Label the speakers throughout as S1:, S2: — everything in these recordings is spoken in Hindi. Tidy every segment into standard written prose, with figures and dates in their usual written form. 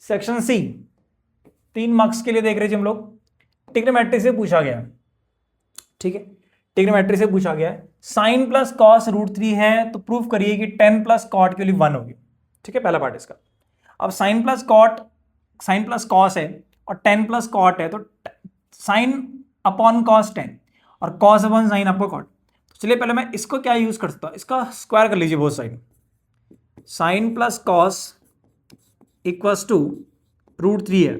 S1: सेक्शन सी 3 मार्क्स के लिए देख रहे थे हम लोग। ट्रिग्नोमेट्री से पूछा गया, ठीक है, ट्रिग्नोमेट्री से पूछा गया है। साइन प्लस कॉस √3 है तो प्रूफ करिए कि 10 प्लस कॉट की वैल्यू 1 होगी, ठीक है, पहला पार्ट इसका। अब साइन प्लस कॉस है और 10 प्लस कॉट है, तो साइन अपॉन कॉस 10 और कॉस अपॉन साइन आपको कॉट। तो चलिए पहले मैं इसको क्या यूज कर सकता हूं, इसका स्क्वायर कर लीजिए both side. Sine plus cos equals to √3 है,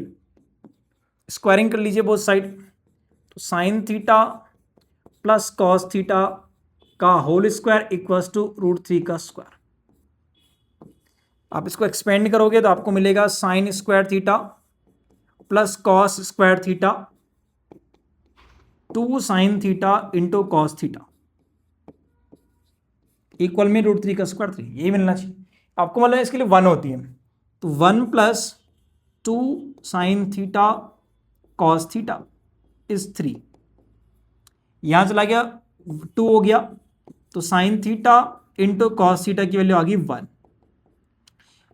S1: स्क्वायरिंग कर लीजिए बोथ साइड। तो sine theta plus cos theta का होल स्क्वायर इक्वल्स टू √3 का स्क्वायर। आप इसको एक्सपेंड करोगे तो आपको मिलेगा sine square theta plus cos square theta 2 sine theta into cos theta equal में √3 का स्क्वायर 3, यही मिलना चाहिए आपको। मतलब इसके लिए 1 होती है, तो 1 plus 2 sine theta cos theta is 3। यहां चला गया 2 हो गया, तो sine theta into cos theta की वैल्यू आ गई 1।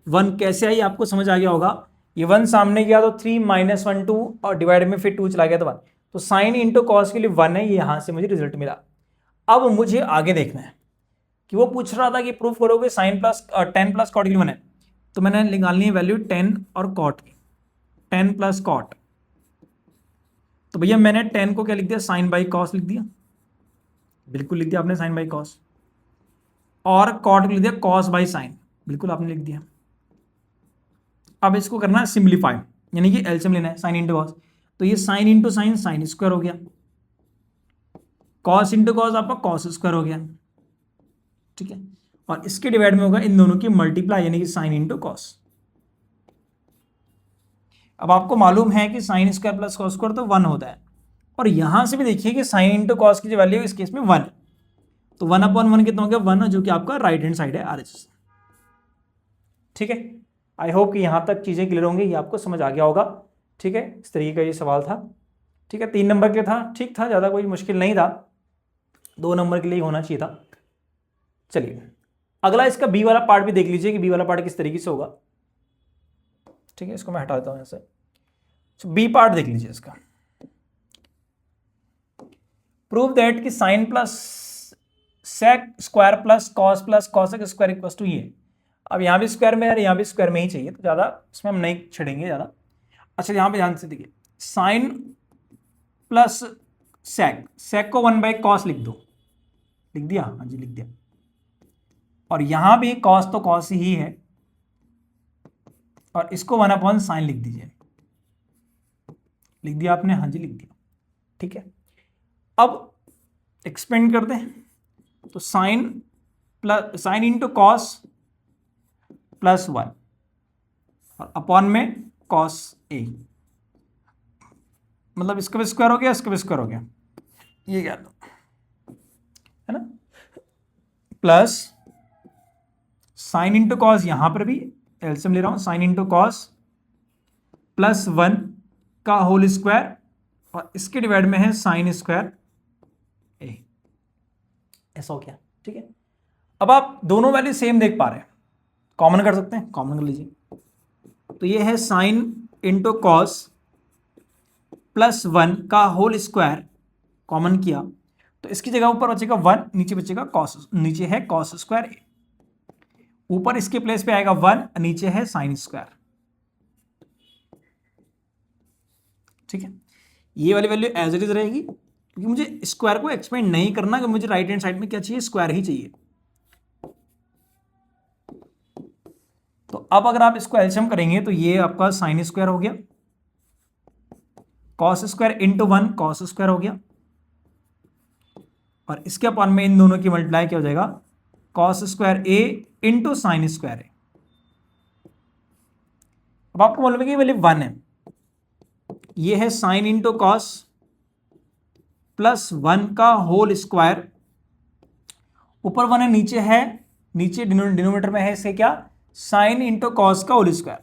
S1: 1 कैसे आई आपको समझ आ गया होगा। ये 1 सामने गया तो 3 माइनस 1 2 और डिवाइड में फिर 2 चला गया तो 1। तो साइन इंटू कॉस के लिए 1 है, ये यहां से मुझे रिजल्ट मिला। अब मुझे आगे देखना है कि वो पूछ रहा था कि प्रूफ करोगे साइन प्लस 10 प्लस कॉट के लिए 1 है, तो मैंने निकालनी है वैल्यू 10 और कॉट की, 10 प्लस कॉट। तो भैया मैंने 10 को क्या लिख दिया, साइन बाई कॉस लिख दिया, बिल्कुल लिख दिया आपने साइन बाई कॉस, और कॉट को लिख दिया कॉस बाई साइन, बिल्कुल आपने लिख दिया। अब इसको करना है सिंप्लीफाई, यानी कि एलसीएम लेना है साइन इंटू कॉस। तो ये sine into sine sine square हो गया, कॉस इंटू कॉस आपका कॉस स्क्वायर हो गया, ठीक है, और इसके डिवाइड में होगा इन दोनों की मल्टीप्लाई, यानी कि साइन इंटू कॉस। अब आपको मालूम है कि sine square plus cos square तो 1 होता है, और यहां से भी देखिए कि साइन इंटू कॉस की जो वैल्यू है इस केस में 1, तो 1/1 कितना हो गया 1, जो कि आपका राइट हैंड साइड है RHS, ठीक है। आई होप कि यहां तक चीजें क्लियर होंगी, ये आपको समझ आ गया होगा, ठीक है। इस तरीके का ये सवाल था, ठीक है, 3 नंबर के लिए था, ठीक था, ज्यादा कोई मुश्किल नहीं था, 2 नंबर के लिए होना चाहिए था। चलिए अगला इसका बी वाला पार्ट भी देख लीजिए कि बी वाला पार्ट किस तरीके से होगा, ठीक है। इसको मैं हटा देता हूं यहां से। बी पार्ट देख लीजिए इसका। प्रूव दैट कि sine plus sec square plus cos square equals to ये। अब यहाँ भी स्क्वायर में है, यहाँ भी स्क्वायर में ही चाहिए, तो ज़्यादा इसमें हम नहीं छेड़ेंगे ज़्यादा। अच्छा यहाँ पे ध्यान से देखिए, साइन प्लस सेक को 1/cos लिख दो, लिख दिया, हाँ जी लिख दिया। और यहाँ भी कॉस तो कॉस ही है, और इसको 1/sin लिख दीजिए, लिख दिया आपने, हाँ जी लिख दिया, ठीक है। अब एक्सपेंड करते हैं, तो साइन इंटू कॉस प्लस 1 और अपॉन में कॉस ए, मतलब इसका भी स्क्वायर हो गया, इसका भी स्क्वायर हो गया, ये क्या दो है ना, प्लस साइन इंटू कॉस, यहां पर भी एलसीएम ले रहा हूं, साइन इंटू कॉस प्लस 1 का होल स्क्वायर, और इसके डिवाइड में है साइन स्क्वायर ए, ऐसा हो गया, ठीक है। अब आप दोनों वैल्यू सेम देख पा रहे हैं, कॉमन कर सकते हैं, कॉमन कर लीजिए। तो ये है साइन इंटू कॉस प्लस 1 का होल स्क्वायर, कॉमन किया तो इसकी जगह ऊपर बचेगा 1, नीचे बचेगा कॉस, नीचे है कॉस स्क्वायर ए, ऊपर इसके प्लेस पे आएगा 1, नीचे है साइन स्क्वायर, ठीक है। ये वाली वैल्यू एज इट इज रहेगी, क्योंकि मुझे स्क्वायर को एक्सपेंड नहीं करना, कि मुझे राइट हैंड साइड में क्या चाहिए, स्क्वायर ही चाहिए। तो अब अगर आप इसको एलसीएम करेंगे तो ये आपका साइन स्क्वायर हो गया, cos square into 1 cos square हो गया, और इसके अपॉन में इन दोनों की मल्टीप्लाई क्या हो जाएगा, कॉस स्क्वायर ए इंटू साइन स्क्वायर ए। अब आपको मालूम है कि वैल्यू 1 है, ये है साइन इंटू कॉस प्लस 1 का होल स्क्वायर, ऊपर 1 है, नीचे डिनोमिनेटर में है इसके क्या, साइन इंटू कॉस का होल स्क्वायर,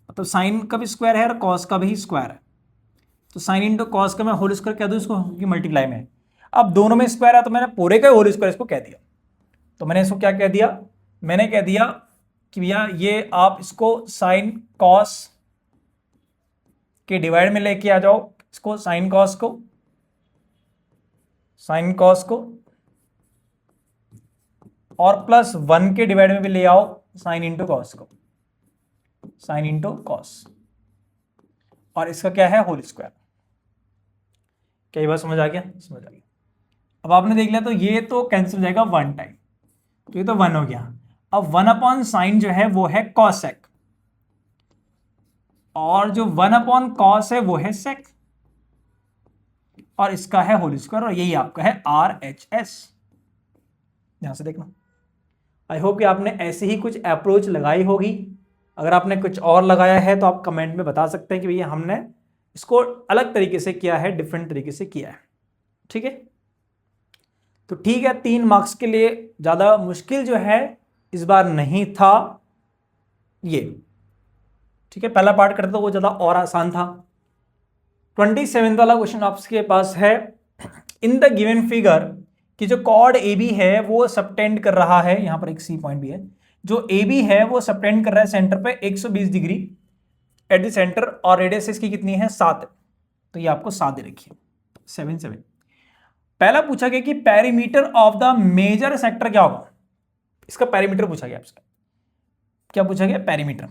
S1: मतलब साइन का भी स्क्वायर है और कॉस का भी स्क्वायर है, तो साइन इंटू कॉस का मैं होल स्क्वायर कह दूं इसको, क्योंकि मल्टीप्लाई में है। अब दोनों में स्क्वायर है तो मैंने पूरे का होल स्क्वायर इसको कह दिया। तो मैंने इसको क्या कह दिया, मैंने कह दिया कि भैया ये आप इसको साइन कॉस के डिवाइड में लेके आ जाओ इसको, साइन कॉस को, साइन कॉस को, और प्लस 1 के डिवाइड में भी ले आओ साइन इंटू कॉस को, साइन इंटू कॉस, और इसका क्या है होल स्क्वायर। क्या ये बात समझ आ गया? समझ आ गया। अब आपने देख लिया तो ये तो कैंसिल हो जाएगा 1 टाइम, तो ये तो 1 हो गया। अब 1 अपॉन साइन जो है वो है कॉसेक, और जो 1 अपॉन कॉस है वो है सेक, और इसका है होल स्क्वायर, और यही आपका है RHS। ध्यान से देखना। आई होप कि आपने ऐसे ही कुछ अप्रोच लगाई होगी। अगर आपने कुछ और लगाया है तो आप कमेंट में बता सकते हैं कि भैया हमने इसको अलग तरीके से किया है, डिफरेंट तरीके से किया है। ठीक है, तो ठीक है, 3 मार्क्स के लिए ज़्यादा मुश्किल जो है इस बार नहीं था ये। ठीक है, पहला पार्ट करते तो वो ज़्यादा और आसान था। 27 वाला क्वेश्चन आपके पास है, इन द गिवन फिगर कि जो कॉर्ड ए बी है वो सबटेंड कर रहा है, यहां पर एक सी पॉइंट भी है, जो ए बी है वो सबटेंड कर रहा है सेंटर पे 120 डिग्री एट द सेंटर, और रेडियस इसकी कितनी है 7, तो ये आपको 7 दे रखी है, 7 पहला पूछा गया कि perimeter of the major sector क्या होगा, इसका पेरीमीटर पूछा गया आपसे। क्या पूछा गया? Perimeter,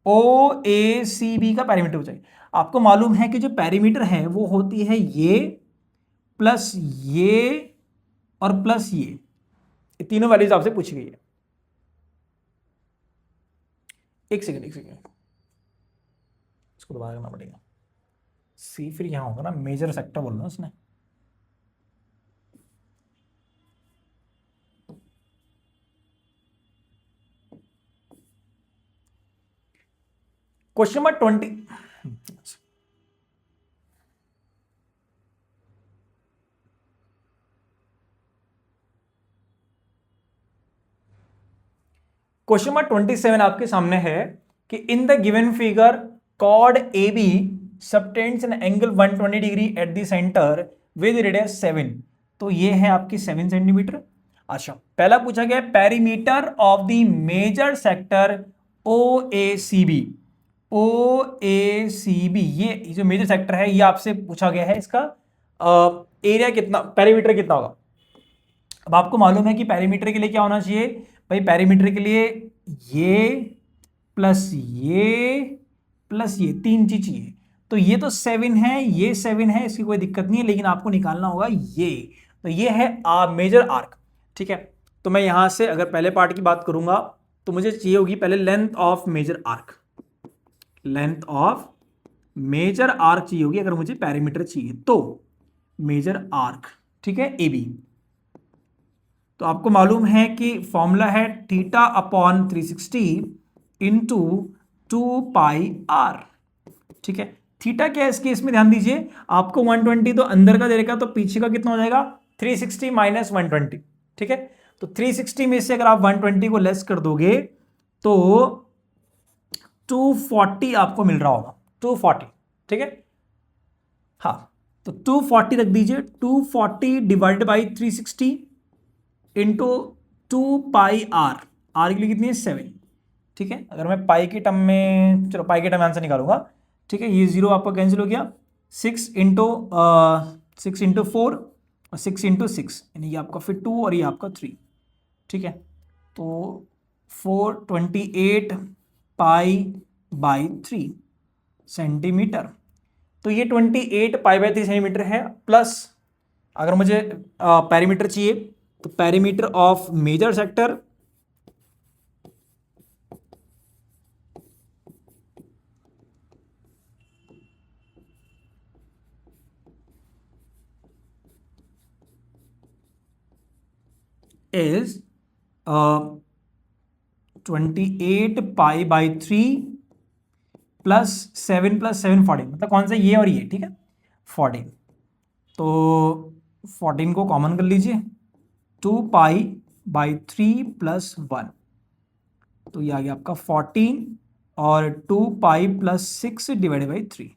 S1: O A C B का पेरीमीटर पूछा गया। आपको मालूम है कि जो पेरीमीटर है वो होती है ये प्लस ये और प्लस ये तीनों वैल्यूज आपसे पूछी गई है। एक सेकंड इसको दोबारा करना पड़ेगा। सी फिर यहां होगा ना, मेजर सेक्टर बोल रहा उसने। क्वेश्चन नंबर 20, क्वेश्चन नंबर 27 आपके सामने है कि in the given figure chord A B subtends an angle 120 degree at the centre with radius 7, तो ये है आपकी 7 सेंटीमीटर। अच्छा, पहला पूछा गया perimeter of the major sector O A C B, O A C B, ये जो मेजर सेक्टर है ये आपसे पूछा गया है, इसका एरिया कितना, पेरीमीटर कितना होगा। अब आपको मालूम है कि पेरीमीटर के लिए क्या होना चाहिए भाई, पेरीमीटर के लिए ये प्लस ये 3 चीज चाहिए, तो ये तो 7 है, ये 7 है, इसकी कोई दिक्कत नहीं है, लेकिन आपको निकालना होगा ये, तो ये है मेजर आर्क। ठीक है, तो मैं यहां से अगर पहले पार्ट की बात करूंगा तो मुझे चाहिए होगी पहले length of major arc, length of major arc चाहिए होगी अगर मुझे पेरीमीटर चाहिए तो, मेजर आर्क। ठीक है, ए बी, तो आपको मालूम है कि फॉर्मूला है थीटा अपॉन 360 इंटू 2πr। ठीक है, थीटा क्या है इसके, इसमें ध्यान दीजिए, आपको 120 तो अंदर का दे रखा, तो पीछे का कितना हो जाएगा 360 माइनस 120। ठीक है, तो 360 में से अगर आप 120 को लेस कर दोगे तो 240 आपको मिल रहा होगा, 240। ठीक है, हाँ, तो 240 रख दीजिए, 240 divided by 360 into 2πr, are के लिए कितनी है 7। ठीक है, अगर मैं पाई के टर्म में, चलो पाई के टर्म में आंसर निकालूंगा। ठीक है, ये 0 आपका कैंसिल हो गया, 6 इंटू 4 और 6 इंटू 6, यानी ये आपका फिर 2 और ये आपका 3। ठीक है, तो 428 पाई बाई 3 सेंटीमीटर, तो ये 28 पाई बाई 3 सेंटीमीटर है, प्लस अगर मुझे पेरीमीटर चाहिए तो perimeter of major sector is 28 pi by 3 plus 7 14, मतलब कौन सा, ये और ये। ठीक है, 14, तो 14 को कॉमन कर लीजिए, 2 पाई बाई 3 प्लस 1, तो ये आ गया आपका 14, और 2 पाई प्लस 6 डिवाइडेड बाई 3,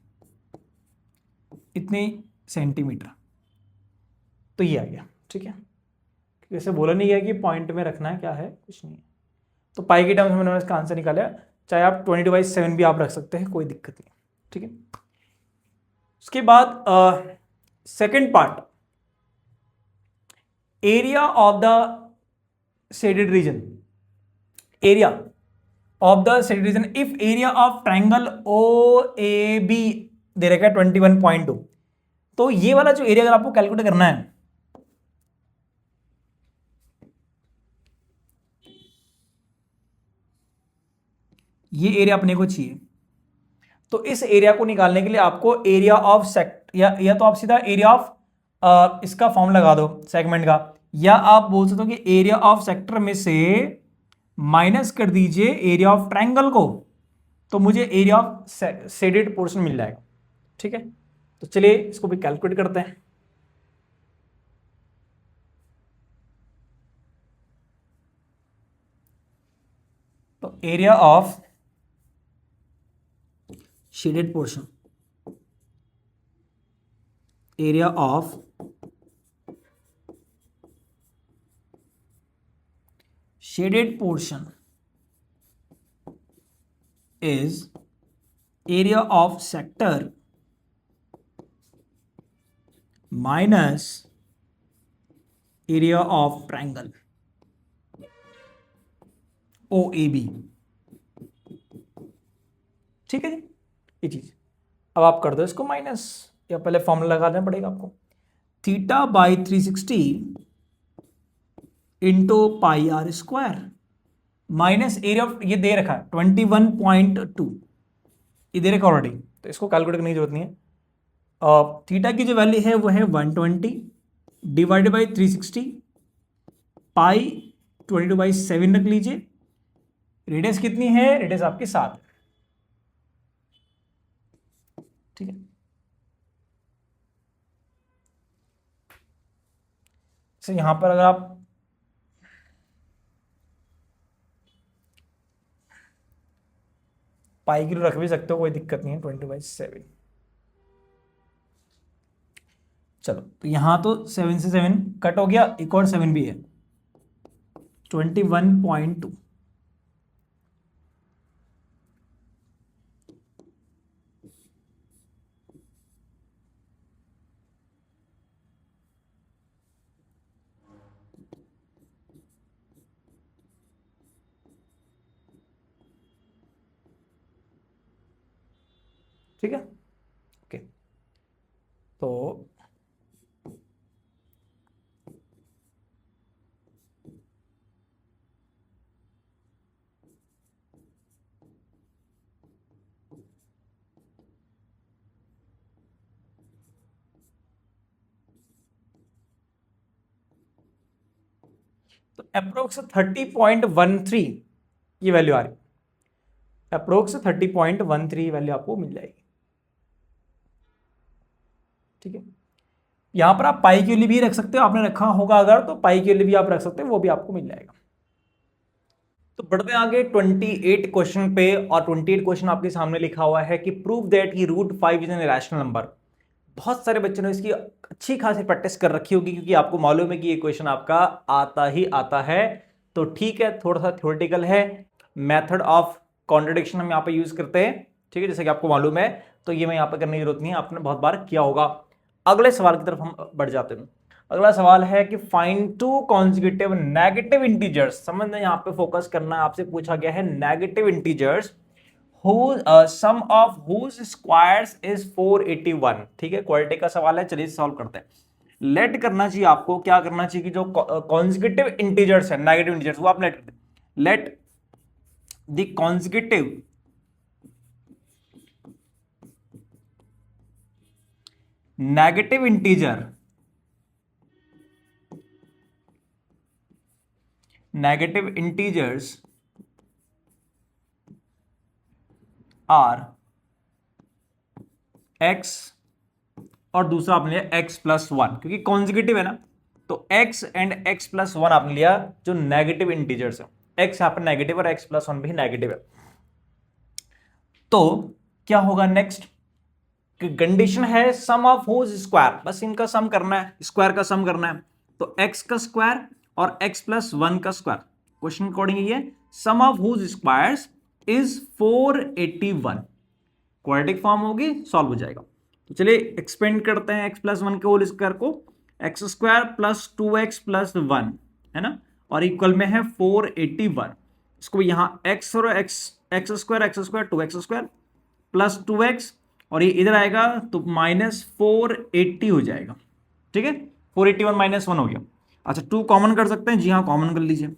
S1: इतने सेंटीमीटर, तो ये आ गया। ठीक है, जैसे बोला नहीं गया कि पॉइंट में रखना है, क्या है कुछ नहीं है, तो पाई के टर्म्स में इसका आंसर निकाला, चाहे आप 22/7 भी आप रख सकते हैं, कोई दिक्कत नहीं। ठीक है, उसके बाद second part, area of the shaded region, area of the shaded region if area of triangle O A B दे रखा है 21.2। तो ये वाला जो एरिया अगर आपको कैलकुलेट करना है, ये एरिया अपने को चाहिए, तो इस एरिया को निकालने के लिए आपको एरिया ऑफ सेक्ट या तो आप सीधा एरिया ऑफ इसका फॉर्म लगा दो सेगमेंट का, या आप बोल सकते हो कि एरिया ऑफ सेक्टर में से माइनस कर दीजिए एरिया ऑफ ट्रायंगल को, तो मुझे एरिया ऑफ शेडेड पोर्शन मिल जाएगा। ठीक है, तो चलिए इसको भी कैलकुलेट करते हैं। तो area of shaded portion, area of shaded portion is area of sector minus area of triangle OAB। ठीक है जी, ये चीज अब आप कर दो इसको माइनस, या पहले फॉर्मूला लगाना पड़ेगा आपको, theta by 360 into pi R square minus area of, ये दे रखा है 21.2, ये दे रखा ऑलरेडी, तो इसको कैलकुलेट करने की जरूरत नहीं है। थीटा की जो वैल्यू है वो है 120 डिवाइडेड बाई 360 पाई 22/7 रख लीजिए। रेडियस कितनी है, रेडियस आपकी 7। ठीक है, तो यहां पर अगर आप पाई किलो रख भी सकते हो, कोई दिक्कत नहीं है, 20/7। चलो, तो यहां तो 7 से 7 कट हो गया, एक और 7 भी है, 21.2। ठीक है, ओके, तो अप्रोक्स 30.13 ये वैल्यू आ रही, अप्रोक्स 30.13 वैल्यू आपको मिल जाएगी। ठीक है, यहां पर आप पाई के लिए भी रख सकते हो, आपने रखा होगा अगर, तो पाई के लिए भी आप रख सकते हो, वो भी आपको मिल जाएगा। तो बढ़ते आगे 28 क्वेश्चन पे, और 28 क्वेश्चन आपके सामने लिखा हुआ है कि प्रूव दैट की √5 इज एन इरेशनल नंबर। बहुत सारे बच्चों ने इसकी अच्छी खासी प्रैक्टिस कर रखी होगी, क्योंकि आपको मालूम है कि ये क्वेश्चन आपका आता ही आता है। तो ठीक है, थोड़ा सा थ्योरेटिकल है, मेथड ऑफ कॉन्ट्रडिक्शन हम यहाँ पे यूज करते हैं। ठीक है, जैसे कि आपको मालूम है, तो ये मैं यहाँ पे करने की जरूरत नहीं है, आपने बहुत बार किया होगा। अगले सवाल की तरफ हम बढ़ जाते हैं। अगला सवाल है कि फाइंड 2 कॉन्जिक्यूटिव नेगेटिव इंटीजर्स। समझना, यहाँ पे फोकस करना है, आपसे पूछा गया है negative integers sum of whose squares is 481। ठीक है, क्वालिटी का सवाल है, चलिए सॉल्व करते हैं। लेट करना चाहिए आपको, क्या करना चाहिए कि जो कॉन्जिक्यूटिव इंटीजर्स है, नेगेटिव इंटीजर्स, वो आप लेट करते हैं। Let the consecutive negative integer negative integers are x, और दूसरा आपने लिया x+1, क्योंकि कॉन्जिक्यूटिव है ना, तो x एंड x+1 आपने लिया जो नेगेटिव इंटीजर्स है। x यहां पर नेगेटिव और x+1 भी नेगेटिव है। तो क्या होगा नेक्स्ट, कंडीशन है सम ऑफ हुज स्क्वायर, बस इनका सम करना है, स्क्वायर का सम करना है। तो x का स्क्वायर और x+1 का स्क्वायर, क्वेश्चन अकॉर्डिंग ये sum of whose squares is 481, quadratic form होगी, सॉल्व हो जाएगा। तो चलिए एक्सपेंड करते हैं x प्लस 1 के होल स्क्वायर को, x square plus 2x plus 1 है ना, और इक्वल में है 481। इसको यहाँ x और x square 2x square plus 2x और ये इधर आएगा तो माइनस 480 हो जाएगा। ठीक है, 481 माइनस 1 हो गया। अच्छा 2 कॉमन कर सकते हैं, जी हाँ कॉमन कर लीजिए।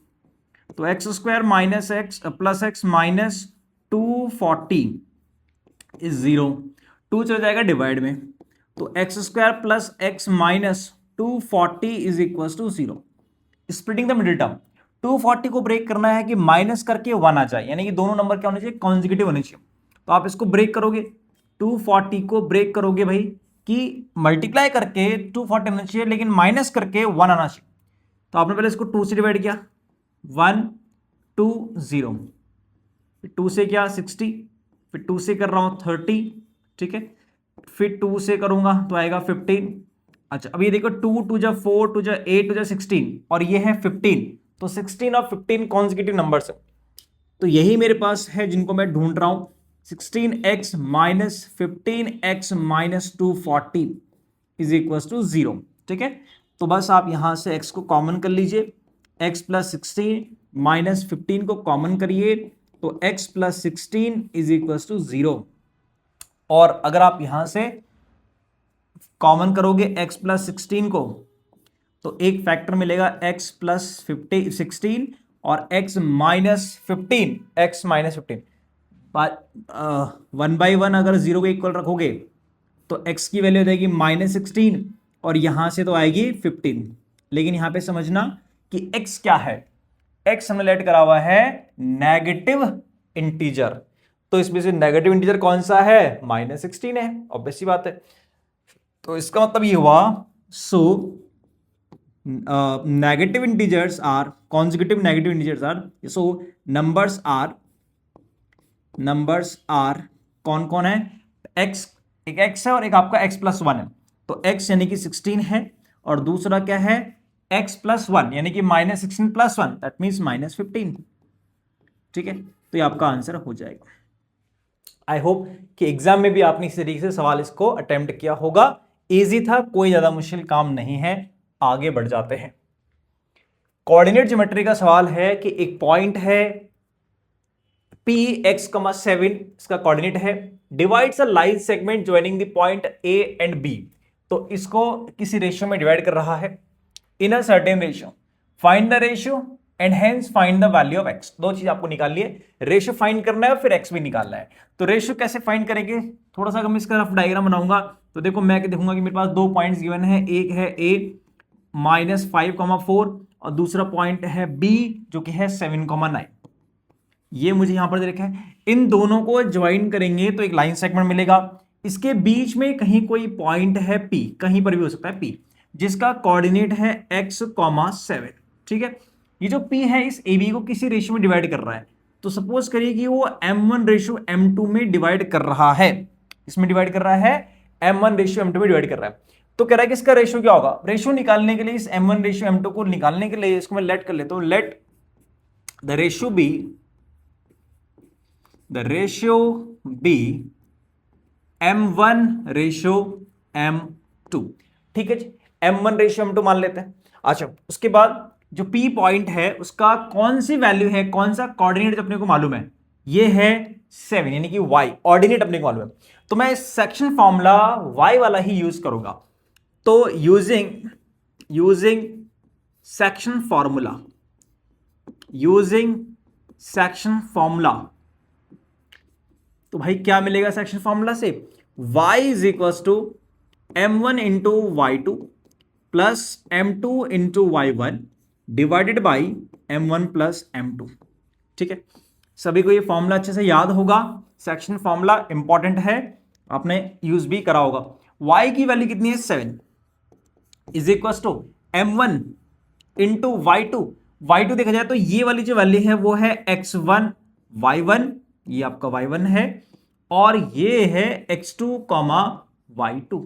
S1: तो x square minus x plus x minus 240 is 0, 2 चला जाएगा डिवाइड में, तो x square plus x minus 240 is equal to 0। Splitting the middle term, 240 को ब्रेक करना है कि माइनस करके 1 आ जाए, यानी कि दोनों नंबर क्या होने चाहिए, कॉन्जिक्यूटिव होने चाहिए। तो आप इसको ब्रेक करोगे, 240 को ब्रेक करोगे भाई कि मल्टीप्लाई करके 240 आना चाहिए लेकिन माइनस करके 1 आना चाहिए। तो आपने पहले इसको 2 से डिवाइड किया, 1 2 0, फिर 2 से क्या 60, फिर 2 से कर रहा हूं 30, ठीक है, फिर 2 से करूंगा तो आएगा 15। अच्छा अब ये देखो 2 2 जा 4 2 जा 8 2 जा 16 और ये है 15, तो 16 और 15 कॉन्जिक्यूटिव नंबर्स है। तो यही मेरे पास है जिनको मैं ढूंढ रहा हूं, 16x minus 15x minus 240 is equal to 0। ठीक है, तो बस आप यहां से x को कॉमन कर लीजिए, x प्लस 16 माइनस 15 को कॉमन करिए तो x plus 16 is equal to 0। और अगर आप यहां से कॉमन करोगे x प्लस 16 को तो एक फैक्टर मिलेगा x प्लस 16 और x minus 15, x minus 15 1 by 1 अगर 0 के इक्वल रखोगे तो x की वैल्यू हो जाएगी माइनस 16 और यहां से तो आएगी 15। लेकिन यहां पे समझना कि x क्या है, x हमने लेट करा हुआ है नेगेटिव इंटीजर, तो इसमें से नेगेटिव इंटीजर कौन सा है, माइनस 16 है, ऑब्वियस सी बात है। तो इसका मतलब ये हुआ सो negative integers are consecutive negative integers are, so numbers are कौन कौन है, x, एक x है और एक आपका x प्लस 1 है, तो x यानी कि 16 है और दूसरा क्या है x प्लस 1 यानी कि minus 16 plus 1 that means minus 15। ठीक है, तो ये आपका आंसर हो जाएगा। आई होप कि एग्जाम में भी आपने इस तरीके से सवाल इसको अटेम्प्ट किया होगा, इजी था, कोई ज्यादा मुश्किल काम नहीं है। आगे बढ़ जाते हैं, कोऑर्डिनेट ज्योमेट्री का सवाल है कि एक पॉइंट है P x, 7, इसका कोऑर्डिनेट है, divides a line segment joining the point A and B, तो इसको किसी रेशियो में डिवाइड कर रहा है in a certain ratio, find the ratio and hence find the value of x। दो चीज आपको निकालनी है, रेशियो फाइंड करना है और फिर x भी निकालना है। तो रेशियो कैसे फाइंड करेंगे, थोड़ा सा अगर मैं इसका रफ डायग्राम बनाऊंगा तो देखो मैं देखूंगा कि मेरे पास दो पॉइंट्स गिवन है, एक है A माइनस 5,4 और दूसरा पॉइंट है B जो कि है 7,9, ये मुझे यहां पर दे रखा है। इन दोनों को ज्वाइन करेंगे तो एक लाइन सेगमेंट मिलेगा, इसके बीच में कहीं कोई पॉइंट है P, कहीं पर भी हो सकता है P, जिसका कोऑर्डिनेट है x, 7। ठीक है, ये जो P है इस AB को किसी रेशियो में डिवाइड कर रहा है, तो सपोज करिए कि वो M1 रेशियो M2 में डिवाइड कर रहा है, इसमें डिवाइड कर रहा है M1 रेशियो M2 में डिवाइड कर रहा है। तो कह रहा है कि इसका रेशियो क्या होगा, रेशियो निकालने के लिए इस M1 रेशियो M2 को निकालने के लिए इसको मैं लेट कर लेता हूं, let the ratio be M1 ratio M2। ठीक है जी, M1 रेशियो M2 मान लेते हैं। अच्छा उसके बाद जो P पॉइंट है उसका कौन सी वैल्यू है, कौन सा कोऑर्डिनेट अपने को मालूम है, ये है 7 यानी कि y, ऑर्डिनेट अपने को मालूम है, तो मैं सेक्शन फॉर्मूला y वाला ही यूज करूंगा। तो यूजिंग सेक्शन फॉर्मूला, तो भाई क्या मिलेगा सेक्शन फॉर्मूला से, y is equal to M1 into Y2 plus M2 into Y1 divided by M1 plus M2। ठीक है, सभी को ये फॉर्मूला अच्छे से याद होगा, सेक्शन फॉर्मूला इंपॉर्टेंट है, आपने यूज भी करा होगा। y की वैल्यू कितनी है 7 is equal to M1 into Y2 देखा जाए तो ये वाली जो वैल्यू है वो है x1 y1, ये आपका y1 है, और ये है x2 y2,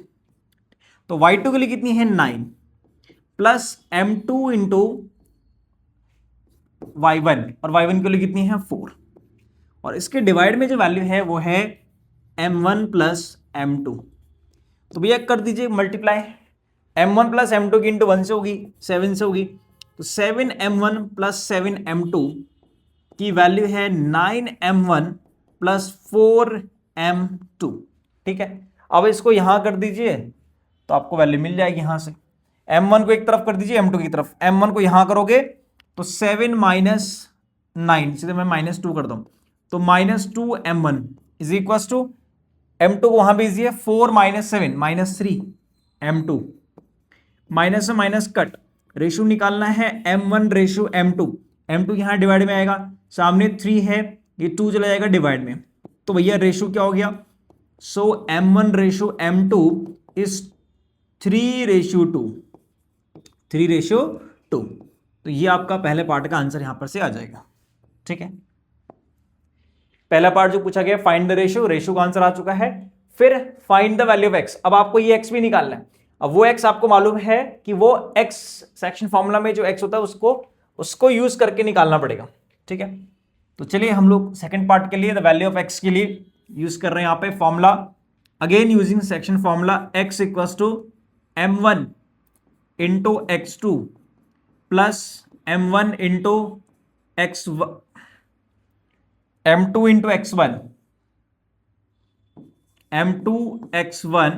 S1: तो y2 के लिए कितनी है 9 प्लस M2 इंटू y1 और y1 के लिए कितनी है 4, और इसके डिवाइड में जो वैल्यू है वो है M1 प्लस M2। तो भैया कर दीजिए मल्टीप्लाई, m1 प्लस m2 की इंटू 1 से होगी, 7 से होगी, तो 7m1 प्लस 7m2 की वैल्यू है 9m1 प्लस 4m2। ठीक है, अब इसको यहां कर दीजिए तो आपको वैल्यू मिल जाएगी यहां से। m1 को एक तरफ कर दीजिए, m2 की तरफ, m1 को यहां करोगे तो 7 माइनस 9, सीधे मैं -2 कर दूं, तो -2m1 is equal to m2 को वहां भेजिए, 4 माइनस 7 -3m2, माइनस से माइनस कट, रेशियो निकालना है m1 रेशियो m2, m2 यहां डिवाइड में आएगा, सामने 3 है, ये 2 चला जाएगा डिवाइड में, तो भैया रेशियो क्या हो गया, सो m1 रेशियो m2 इज 3:2, 3:2। तो ये आपका पहले पार्ट का आंसर यहां पर से आ जाएगा। ठीक है, पहला पार्ट जो पूछा गया फाइंड द रेशियो, रेशियो का आंसर आ चुका है। फिर find the value of x, अब आपको ये एक्स भी निकालना है। अब वो एक्स आपको मालूम है कि वो एक्स सेक्शन फॉर्मूला में जो एक्स होता है उसको यूज करके निकालना पड़ेगा। ठीक है, तो चलिए हम लोग सेकंड पार्ट के लिए द वैल्यू ऑफ एक्स के लिए यूज कर रहे हैं यहां पे formula, again using section formula, x equals to m1 into x2 plus m1 into x m2 into x1, m2 x1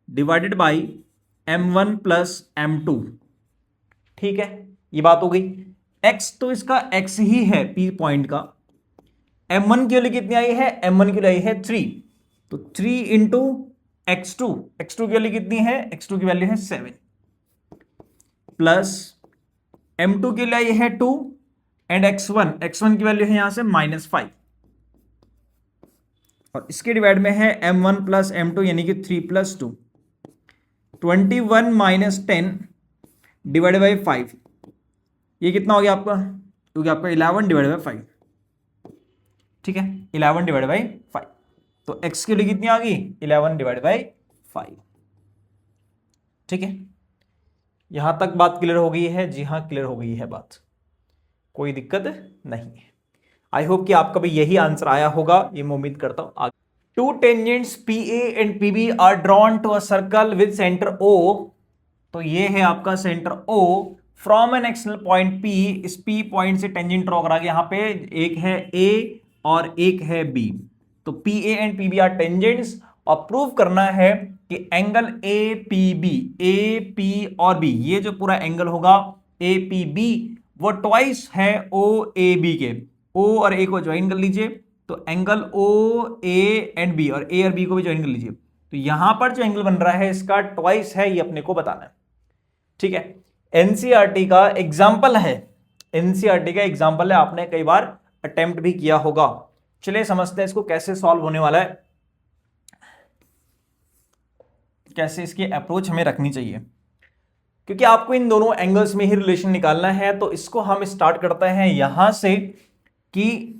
S1: divided by m1 plus m2। ठीक है, ये बात हो गई। x तो इसका x ही है p पॉइंट का, m1 की वैल्यू कितनी आई है, m1 की वैल्यू आई है 3, तो 3 इंटू x2, x2 की वैल्यू कितनी है, x2 की वैल्यू है 7, प्लस m2 की वैल्यू है 2 एंड x1 की वैल्यू है यहां से -5, और इसके डिवाइड में है m1 प्लस m2 यानी कि 3 प्लस 2, 21 माइनस 10 डिवाइड बाई 5, ये कितना हो गया आपका, क्योंकि आपका 11 डिवाइड बाई 5। ठीक है, 11 डिवाइड बाई 5, तो x के लिए कितनी आ गई, 11 डिवाइड बाई 5। ठीक है, यहां तक बात क्लियर हो गई है, जी हाँ क्लियर हो गई है बात, कोई दिक्कत नहीं है। आई होप कि आपका भी यही आंसर आया होगा, ये मैं उम्मीद करता हूं। Two tangents PA and PB are drawn to a circle with centre O, तो ये है आपका centre O, from an external point P, इस P पॉइंट से टेंजेंट ड्रॉ करा, यहां पे एक है A और एक है B, तो PA and PB are tangents, और प्रूव करना है कि एंगल APB, AP और B, ये जो पूरा एंगल होगा APB वो ट्वाइस है OAB के, O और A को ज्वाइन कर लीजिए, तो एंगल OA एंड B, और A और B को भी ज्वाइन कर लीजिए, तो यहां पर जो एंगल बन रहा है इसका ट्वाइस है, ये अपने को बताना है। ठीक है, एनसीईआरटी का एग्जाम्पल है, एनसीईआरटी का एग्जाम्पल है, आपने कई बार अटेम्प्ट भी किया होगा। चलिए समझते हैं इसको कैसे सॉल्व होने वाला है, कैसे इसकी अप्रोच हमें रखनी चाहिए, क्योंकि आपको इन दोनों एंगल्स में ही रिलेशन निकालना है। तो इसको हम स्टार्ट करते हैं यहां से कि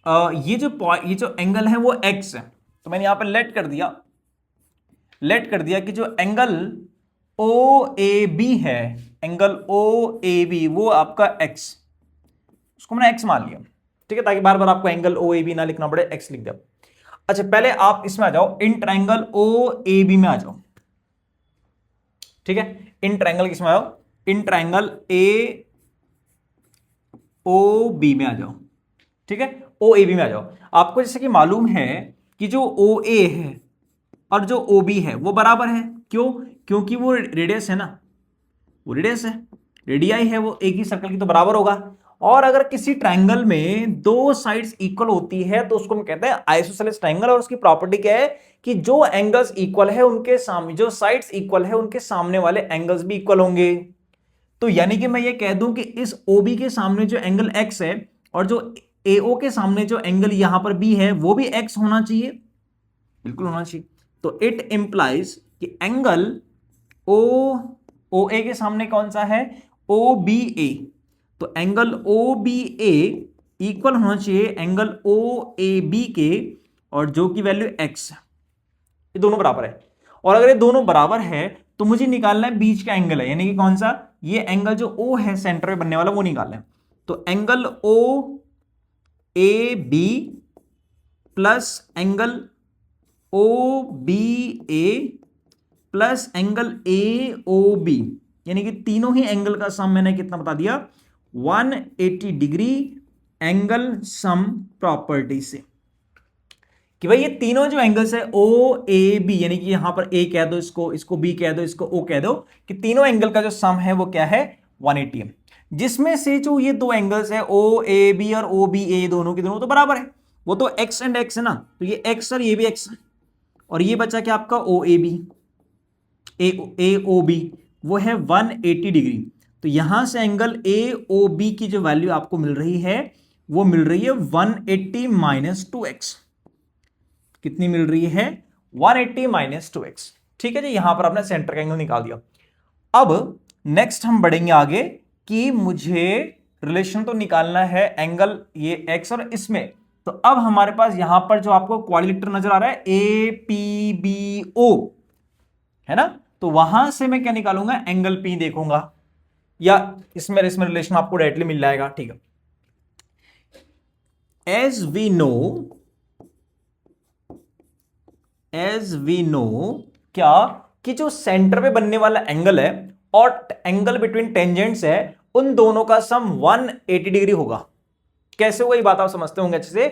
S1: ये जो एंगल है वो x है, तो मैंने यहां पर लेट कर दिया कि जो एंगल OAB है, एंगल OAB वो आपका x, उसको मैंने x मान लिया। ठीक है, ताकि बार बार आपको एंगल OAB ना लिखना पड़े, x लिख दिया। अच्छा, पहले आप इसमें आ जाओ, इन ट्रायंगल OAB में आ जाओ। ठीक है, इन ट्रायंगल किसमें आओ, इन ट्रायंगल AOB में आ जाओ। ठीक है, OAB में आ जाओ। आपको जैसे कि मालूम है कि जो OA है और जो OB है वो बराबर है, क्यों, क्योंकि वो रेडियस है ना, वो रेडियस है, रेडियाई है, वो एक ही सर्कल की, तो बराबर होगा। और अगर किसी ट्रायंगल में दो साइड्स इक्वल होती है तो उसको हम कहते हैं आइसोसेलेस ट्रायंगल, और उसकी प्रॉपर्टी क्या है कि जो एंगल्स इक्वल है उनके सामने, जो साइड्स इक्वल है उनके सामने वाले एंगल्स भी इक्वल होंगे। तो यानी कि मैं ये कह दूं कि इस OB के सामने जो एंगल x है और जो AO के सामने जो एंगल यहां पर B है वो भी x होना चाहिए, बिल्कुल होना चाहिए। तो इट इंप्लाइज कि एंगल OA के सामने कौन सा है, OBA, तो एंगल OBA इक्वल होना चाहिए एंगल OAB के, और जो की वैल्यू x है, ये दोनों बराबर है। और अगर ये दोनों बराबर है तो मुझे निकालना है बीच का एंगल है, यानी कि कौन सा, ये एंगल जो O है सेंटर में बनने वाला वो निकालना है। तो angle OAB plus angle O B A plus angle A O B, यानी कि तीनों ही एंगल का सम मैंने कितना बता दिया, 180 डिग्री एंगल सम प्रॉपर्टी से, कि भाई ये तीनों जो एंगल्स है ओ ए बी, यानी कि यहां पर ए कह दो, इसको बी कह दो, इसको ओ कह दो, कि तीनों एंगल का जो सम है वो क्या है, 180 है। जिसमें से जो ये दो एंगल्स है ओ ए बी और ओ बी ए, दोनों के दोनों तो बराबर है, वो तो एक्स एंड एक्स है ना, तो ये एक्स और ये भी एक्स है, और ये बचा क्या आपका ओ A B, A O B, वो है 180 डिग्री। तो यहां से एंगल ए ओ बी की जो वैल्यू आपको मिल रही है वो मिल रही है 180 माइनस 2x। कितनी मिल रही है, 180 माइनस 2x। ठीक है जी, यहां पर आपने सेंटर का एंगल निकाल दिया। अब नेक्स्ट हम बढ़ेंगे आगे कि मुझे रिलेशन तो निकालना है एंगल ये x और इसमें, तो अब हमारे पास यहां पर जो आपको क्वाड्रिलेटरल नजर आ रहा है ए पी बी ओ, है ना, तो वहां से मैं क्या निकालूंगा, एंगल P देखूंगा, या इसमें रिलेशन आपको डायरेक्टली मिल जाएगा। ठीक है, एज वी नो क्या, कि जो सेंटर पे बनने वाला एंगल है और एंगल बिटवीन टेंजेंट्स है, उन दोनों का सम 180 डिग्री होगा। कैसे होगा ये बात आप समझते होंगे अच्छे से,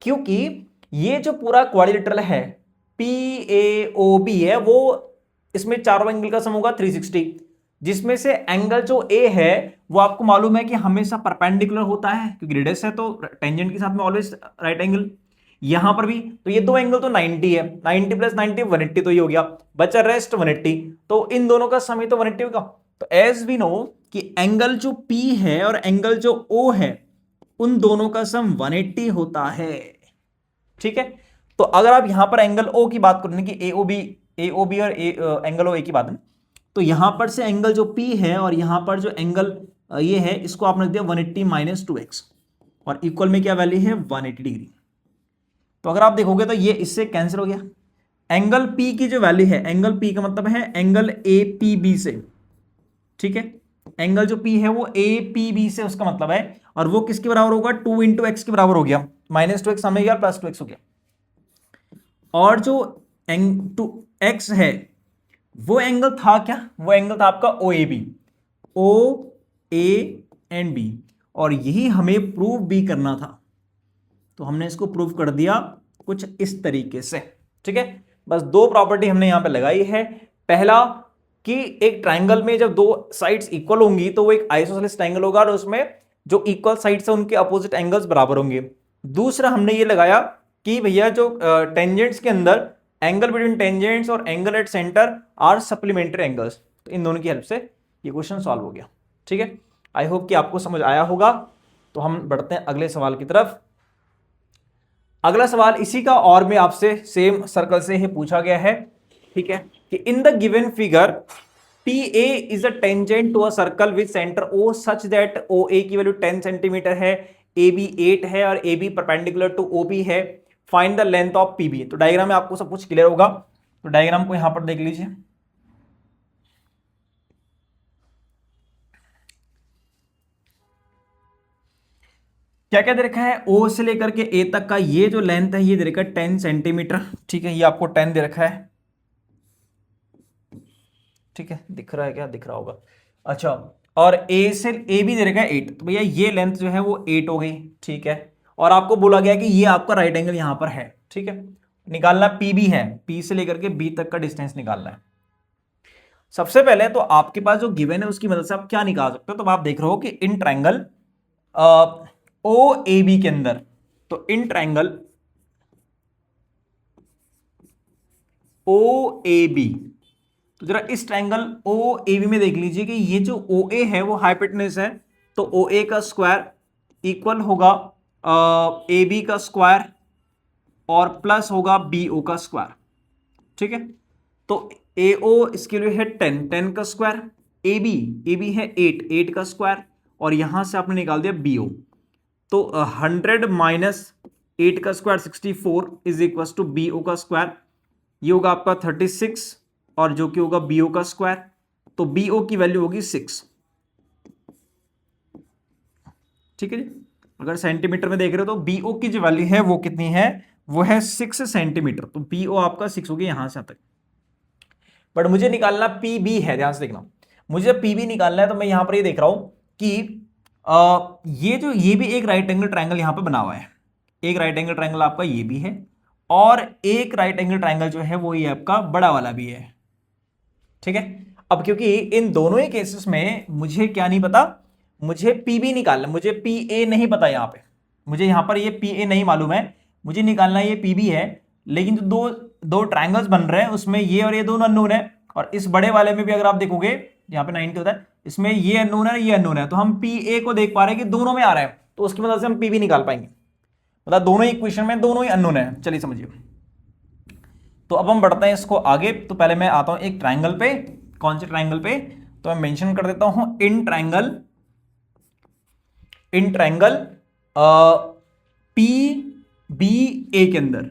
S1: क्योंकि ये जो पूरा क्वाड्रिलेटरल है PAOB है, वो इसमें चारों एंगल का सम होगा 360, जिसमें से एंगल जो A है वो आपको मालूम है कि हमेशा परपेंडिकुलर होता है, क्योंकि रेडियस है तो टेंजेंट के साथ में ऑलवेज राइट एंगल। यहां पर भी तो ये दो एंगल तो 90 है, 90 प्लस 90 180, तो ये हो गया, बचा रेस्ट 180, तो इन दोनों का सम ही तो 180 होगा। तो एज वी नो कि एंगल जो P है और एंगल जो O है, उन दोनों का सम 180 होता है। ठीक है, तो अगर आप यहां पर एंगल O की बात करें कि AOB और एंगल O की बात है, तो यहां पर से एंगल जो P है और यहां पर जो एंगल ये है, इसको आपने रख दिया 180 माइनस 2x, और इक्वल में क्या वैल्यू है, 180 डिग्री। तो अगर आप देखोगे तो ये इससे कैंसिल हो गया। एंगल P की जो वैल्यू है, एंगल P का मतलब है एंगल APB से। ठीक है, एंगल जो P है वो APB से, उसका मतलब है, और वो किसके बराबर होगा, 2 इंटू एक्स के बराबर हो गया, माइनस 2x सामने गया, प्लस 2x हो गया। और जो x है वो एंगल था क्या, वो एंगल था आपका OAB, OAB, और यही हमें प्रूव भी करना था, तो हमने इसको प्रूव कर दिया कुछ इस तरीके से। ठीक है, बस दो प्रॉपर्टी हमने यहां पे लगाई है। पहला कि एक ट्रायंगल में जब दो साइड्स इक्वल होंगी तो वो एक आइसोसेलेस ट्रायंगल होगा, और उसमें जो इक्वल साइड्स है उनके अपोजिट एंगल्स बराबर होंगे। दूसरा हमने ये लगाया कि भैया जो टेंजेंट्स के अंदर एंगल बिटवीन टेंजेंट्स और angle at centre are supplementary angles, तो इन दोनों की हेल्प से ये क्वेश्चन सॉल्व हो गया। ठीक है, आई होप कि आपको समझ आया होगा। तो हम बढ़ते हैं अगले सवाल की तरफ। अगला सवाल इसी का और में आपसे सेम सर्कल से ही पूछा गया है। ठीक है, कि in the given figure PA is a tangent to a circle with centre O such that OA की वैल्यू 10 सेंटीमीटर है, AB 8 है और AB परपेंडिकुलर टू OB है, find the length of PB। तो डायग्राम में आपको सब कुछ क्लियर होगा, तो डायग्राम को यहां पर देख लीजिए। क्या क्या दे रखा है, O से लेकर के A तक का ये जो लेंथ है ये दे रखा है 10 सेंटीमीटर। ठीक है, ये आपको 10 दे रखा है। ठीक है, दिख रहा है, क्या दिख रहा होगा, अच्छा, और A से A भी दे रखा है 8, तो भैया ये लेंथ जो है वो 8 हो गई। ठीक है, और आपको बोला गया कि ये आपका राइट एंगल यहां पर है। ठीक है, निकालना PB है, P से लेकर के B तक का डिस्टेंस निकालना है। सबसे पहले तो आपके पास जो गिवन है उसकी मदद से आप क्या निकाल सकते हो, तो आप देख रहे हो कि इन ट्रायंगल OAB के अंदर, तो इन ट्रायंगल OAB, तो जरा इस ट्रायंगल OAB में देख लीजिए कि ये जो OA है वो हाइपोटेन्यूज है, तो OA का स्क्वायर इक्वल होगा AB का स्क्वायर और प्लस होगा BO का स्क्वायर। ठीक है, तो AO इसके लिए है 10 का स्क्वायर, AB है 8 का स्क्वायर, और यहां से आपने निकाल दिया BO, तो 100 माइनस 8 का square 64 is equal to BO का स्क्वायर, ये होगा आपका 36, और जो कि होगा BO का स्क्वायर, तो BO की वैल्यू होगी 6। ठीक है जी, अगर सेंटीमीटर में देख रहे हो तो BO की जो वैल्यू है वो कितनी है, वो है 6 सेंटीमीटर, तो पी ओ आपका 6 हो गया यहां से यहां तक। बट मुझे निकालना पी बी है, ध्यान से देखना, मुझे पी बी निकालना है, तो मैं यहां पर ये देख रहा हूं कि ये भी एक राइट एंगल ट्रायंगल यहां पे बना हुआ है, एक राइट एंगल ट्रायंगल आपका ये भी है, और एक राइट एंगल ट्रायंगल जो है वो ये आपका बड़ा वाला भी है, ठीक है। अब क्योंकि इन दोनों ही केसेस में मुझे क्या नहीं पता, मुझे पी बी निकालना, मुझे पी ए नहीं पता, यहां पे मुझे यहां पर ये पी ए नहीं मालूम है, मुझे निकालना ये पी बी है। लेकिन जो दो दो ट्रायंगल्स बन रहे हैं उसमें ये और ये दोनों अननोन है, और इस बड़े वाले में भी अगर आप देखोगे यहाँ पे 90 होता है, इसमें ये अननोन है ये अननोन है, तो हम पी ए को देख पा रहे हैं कि दोनों में आ रहा है, तो उसकी मदद से हम पी बी निकाल पाएंगे, मतलब दोनों ही इक्वेशन में दोनों ही अननोन है। चलिए समझिए, तो अब हम बढ़ते हैं इसको आगे। तो पहले मैं आता हूं एक ट्राइंगल पे, कौन से ट्राइंगल पे, तो मैं मेंशन कर देता हूं इन ट्राइंगल पी बी ए के अंदर,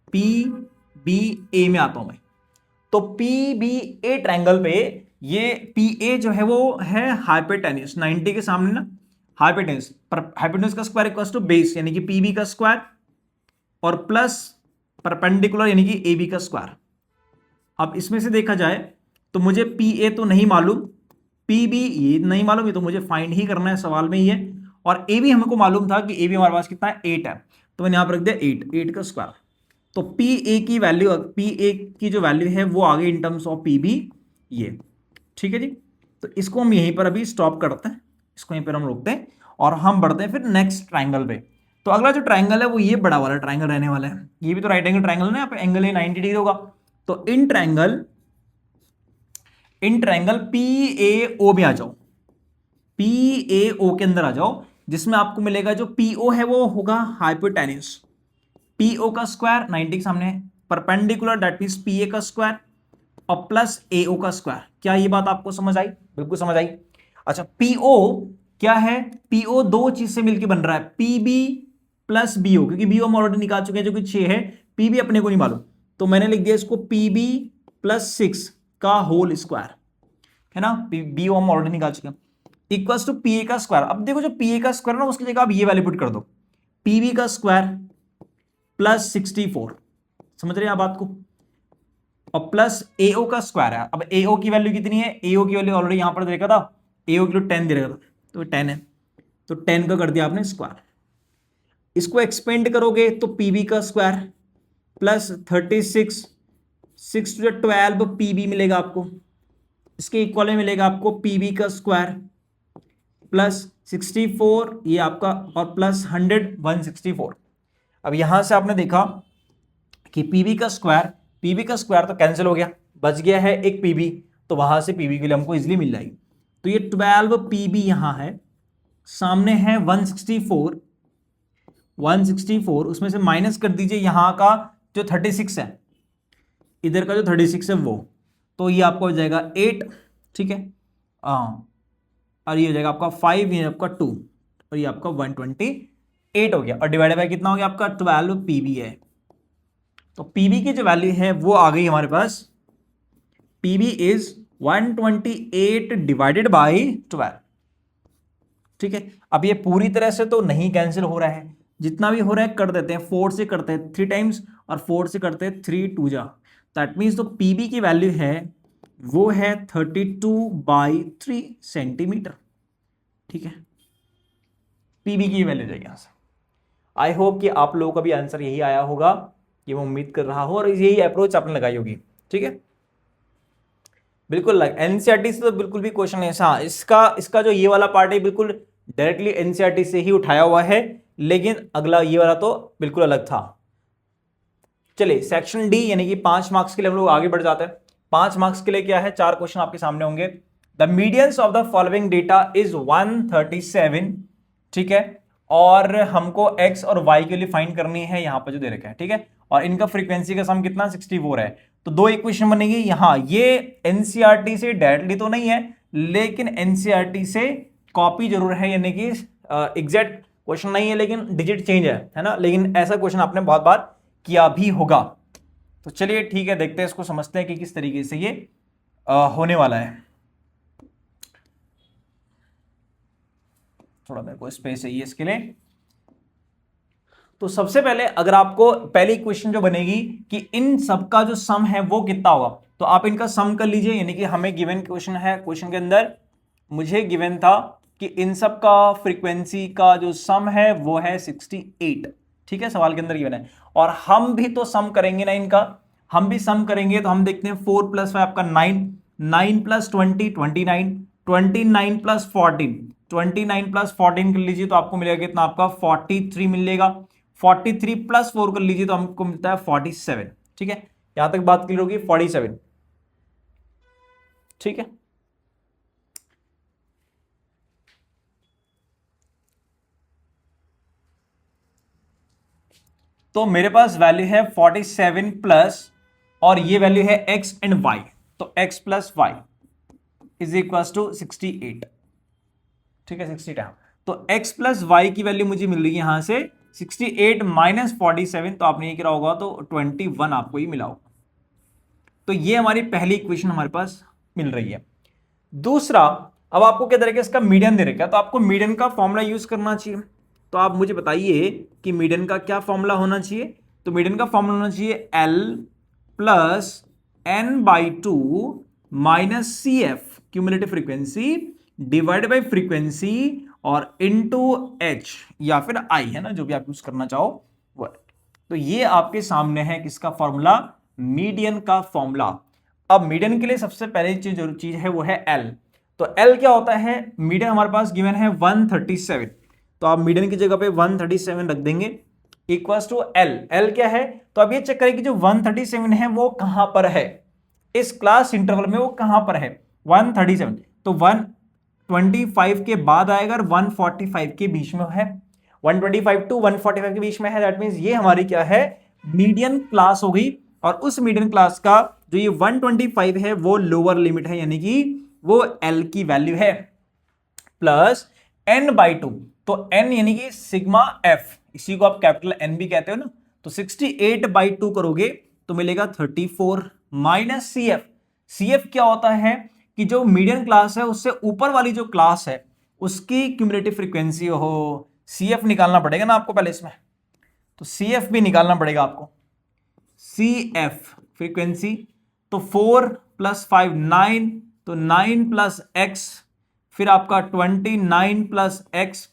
S1: पी बी ए में आता हूं मैं। तो पी बी ए ट्राइंगल पे ये पी ए जो है वो है हाइपोटेन्यूस, 90 के सामने ना हाइपोटेन्यूस, पर हाइपोटेन्यूस का स्क्वायर इक्वल्स टू बेस यानी कि पी बी का स्क्वायर और प्लस परपेंडिकुलर यानी कि ए बी का स्क्वायर। अब इसमें से देखा जाए तो मुझे पी ए तो नहीं मालूम, पी बी ये नहीं मालूम, ये तो मुझे फाइंड ही करना है, सवाल में ही है। और ए बी हमको मालूम था कि ए बी हमारे पास कितना है 8 है, तो मैंने यहां पर रख दिया 8 का स्क्वायर। तो पी ए की वैल्यू, पी ए की जो वैल्यू है वो आ गई in terms of P B ये, ठीक है जी। तो इसको हम यहीं पर अभी स्टॉप करते हैं, इसको यहीं पर हम रोकते हैं और हम बढ़ते हैं फिर नेक्स्ट ट्राइंगल पे। तो अगला जो ट्राइंगल है वो ये बड़ा वाला ट्राइंगल रहने वाला है, ये भी तो राइट एंगल ट्राइंगल है ना, यहाँ पे एंगल है 90 डिग्री होगा। तो इन ट्राइंगल पी ए ओ में आ जाओ, पी ए ओ के अंदर आ जाओ, जिसमें आपको मिलेगा जो पी ओ है वो होगा हाइपोटेन्यूस, पी ओ का स्क्वायर 90 के सामने है, perpendicular that means P A का स्क्वायर और प्लस ए ओ का स्क्वायर। क्या ये बात आपको समझ आई? बिल्कुल समझ आई। अच्छा, पी ओ क्या है? पी ओ दो चीज से मिलकर बन रहा है, P B plus B O, क्योंकि बी ओ हम ऑलरेडी निकाल चुके हैं जो कि 6 है, पी बी अपने को नहीं मालूम, तो मैंने लिख दिया इसको पी बी प्लस 6 का होल स्क्वायर, है ना, बी ओ हम ऑलरेडी निकाल चुके हैं, इक्वल्स टू पी ए का स्क्वायर। अब देखो जो पी ए का स्क्वायर ना उसकी जगह आप ये वैल्यू पुट कर दो, पी बी का स्क्वायर प्लस 64, समझ रहे हैं आप बात को, और प्लस एओ का स्क्वायर है। अब एओ की वैल्यू कितनी है? एओ की वैल्यू ऑलरेडी यहां पर देखा था, एओ की वैल्यू 10 दे रखा था, तो 10 है, तो 10 का कर दिया आपने स्क्वायर। इसको एक्सपेंड करोगे तो पीबी का स्क्वायर प्लस 36, 6 टू 12 पीबी मिलेगा आपको, इसके इक्वल में मिलेगा आपको पीबी का स्क्वायर प्लस 64 ये आपका, और प्लस 100 164। अब यहां से आपने देखा कि पीबी का स्क्वायर तो कैंसिल हो गया, बच गया है एक पीबी, तो वहां से पीबी के लिए हमको इजीली मिल जाएगी। तो ये 12 पीबी यहां है, सामने है 164, उसमें से माइनस कर दीजिए यहां का जो 36 है, इधर का जो 36 है वो, तो ये आपको हो जाएगा 8, ठीक है, हाँ, और ये हो जाएगा आपका 5, ये आपका 2, और ये आपका 128 हो गया, और डिवाइडेड बाय कितना हो गया आपका 12 पीबी है। तो पीबी की जो वैल्यू है वो आ गई हमारे पास, पीबी इज 128 डिवाइडेड बाई 12, ठीक है। अब ये पूरी तरह से तो नहीं कैंसिल हो रहा है, जितना भी हो रहा है कर देते हैं, 4 से करते हैं 3 टाइम्स, और 4 से करते हैं 3 2 जा, दैट मीन्स तो पीबी की वैल्यू है वो है 32/3 सेंटीमीटर, ठीक है, पीबी की वैल्यू जाएगी यहां से। आई होप कि आप लोगों का भी आंसर यही आया होगा, ये मैं उम्मीद कर रहा हूं, और यही अप्रोच आपने लगाई होगी, ठीक है। बिल्कुल एनसीईआरटी से तो बिल्कुल भी क्वेश्चन नहीं, हाँ इसका जो ये वाला पार्ट है बिल्कुल डायरेक्टली एनसीईआरटी से ही उठाया हुआ है, लेकिन अगला ये वाला तो बिल्कुल अलग था। चलिए सेक्शन डी यानी कि 5 मार्क्स के लिए हम लोग आगे बढ़ जाते हैं। 5 मार्क्स के लिए क्या है, 4 क्वेश्चन आपके सामने होंगे। The medians of the following data is 137, ठीक है, और हमको एक्स और वाई के लिए फाइंड करनी है, यहां पर जो दे रखा है, ठीक है, और इनका फ्रीक्वेंसी का सम कितना 64 है। तो दो इक्वेशन बनेगी यहां, ये एनसीईआरटी से डायरेक्टली तो नहीं है, लेकिन एनसीईआरटी से कॉपी जरूर है, यानी कि एग्जैक्ट क्वेश्चन नहीं है लेकिन डिजिट चेंज है ना, लेकिन ऐसा क्वेश्चन आपने बहुत बार किया भी होगा। तो चलिए ठीक है, देखते हैं इसको, समझते हैं कि किस तरीके से ये होने वाला है। थोड़ा मेरे को स्पेस चाहिए इसके लिए। तो सबसे पहले अगर आपको पहली इक्वेशन जो बनेगी कि इन सबका जो सम है वो कितना होगा, तो आप इनका सम कर लीजिए। यानी कि हमें गिवन क्वेश्चन है, क्वेश्चन के अंदर मुझे गिवन था कि इन सब का फ्रीक्वेंसी का जो सम है वो है 68। ठीक है, सवाल के अंदर गिवन है और हम भी तो सम करेंगे ना इनका, हम भी सम करेंगे। तो हम देखते हैं 4 + 5 आपका 9, 9 + 20 29, 29 + 14, 29 + 14 कर लीजिए तो आपको मिलेगा कितना, आपका 43 मिलेगा। 43 + 4 कर लीजिए तो हमको मिलता है 47। ठीक है, यहां तक बात क्लियर होगी, 47। ठीक है, तो मेरे पास वैल्यू है 47 प्लस और ये वैल्यू है x एंड y, तो x + y = 68। ठीक है, 68। तो x + y की वैल्यू मुझे मिल रही है यहां से 68 - 47, तो आपने ये क्या होगा, तो 21 आपको ये मिला होगा। तो ये हमारी पहली इक्वेशन हमारे पास मिल रही है। दूसरा, अब आपको क्या तरीके इसका मीडियन दे रखा है, तो आपको मीडियन का फॉर्मूला यूज करना चाहिए। तो आप मुझे बताइए कि मीडियन का क्या फॉर्मूला होना चाहिए। तो मीडियन का फॉर्मूला होना चाहिए L + n/2 - CF cumulative frequency divide by frequency और इनटू H या फिर I, है ना, जो भी आप यूज करना चाहो वो। तो ये आपके सामने है किसका फॉर्मूला, मीडियन का फॉर्मूला। अब मीडियन के लिए सबसे पहले जो चीज है वो है L। तो L क्या होता है, मीडियन हमारे पास गिवन है 137, तो आप मीडियन की जगह पे 137 रख देंगे इक्वल्स टू L। L क्या है, तो अब ये चेक करें कि जो 137 है वो कहां पर है, इस क्लास इंटरवल में वो कहां पर है 137। तो 125 के बाद आएगा और 145 के बीच में है, 125 to 145 के बीच में है। दैट मींस ये हमारी क्या है, मीडियन क्लास हो गई। और उस मीडियन क्लास का जो ये 125 है वो लोअर लिमिट है, यानी कि वो L की वैल्यू है, प्लस n/2। तो n यानी कि सिग्मा f, इसी को आप कैपिटल N भी कहते हो ना। तो 68/2 करोगे तो मिलेगा 34 माइनस CF। CF क्या होता है कि जो मीडियन क्लास है उससे ऊपर वाली जो क्लास है उसकी क्यूमुलेटिव फ्रीक्वेंसी हो, CF निकालना पड़ेगा ना आपको पहले इसमें, तो CF भी निकालना पड़ेगा आपको। CF फ्रीक्वेंसी, तो 4 + 5 9, तो 9 + x, फिर आपका 29 + x,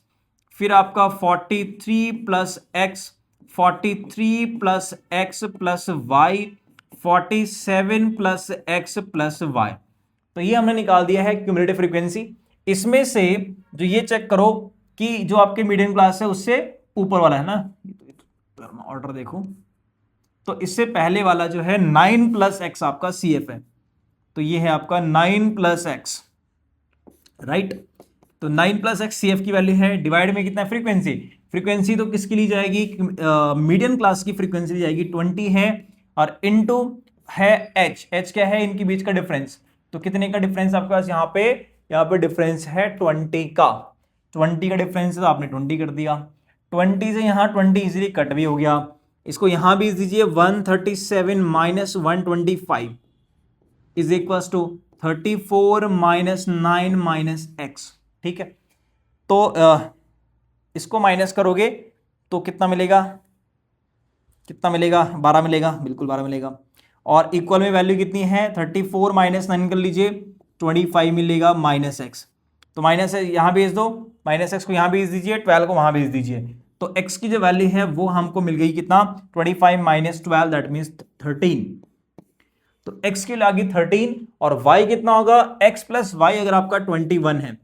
S1: फिर आपका 43 + x, 43 + x + y, 47 + x + y। तो ये हमने निकाल दिया है क्यूमुलेटिव फ्रीक्वेंसी। इसमें से जो ये चेक करो कि जो आपके मीडियम क्लास है उससे ऊपर वाला है ना, ऑर्डर देखो, तो इससे पहले वाला जो है 9 + x आपका CF है, तो ये है आपका 9 + x, राइट। तो 9 + x CF की वैल्यू है, डिवाइड में कितना फ्रीक्वेंसी, फ्रीक्वेंसी तो किसकी ली जाएगी, मीडियम क्लास की फ्रीक्वेंसी ली जाएगी 20 है, और इनटू है h क्या है, इनके बीच का डिफरेंस। तो कितने का डिफरेंस आपके पास यहाँ पे डिफरेंस है 20 का, 20 का डिफरेंस, तो आपने 20 कर दिया। 20 से यहाँ 20 इजीली कट भी हो गया। इसको यहां भी दीजिए 137 - 125 इज इक्वल टू 34 - 9 - x। ठीक है, तो इसको माइनस करोगे तो कितना मिलेगा, कितना मिलेगा, 12 मिलेगा, बिल्कुल 12 मिलेगा। और इक्वल में वैल्यू कितनी है, 34 - 9 कर लीजिए, 25 मिलेगा -x। तो माइनस यहां भेज दो, -x को यहां भेज दीजिए, 12 को वहां भेज दीजिए। तो x की जो वैल्यू है वो हमको मिल गई कितना, 25 - 12, दैट मींस 13। तो x की आ गई 13, और y कितना होगा, x + y अगर आपका 21 है,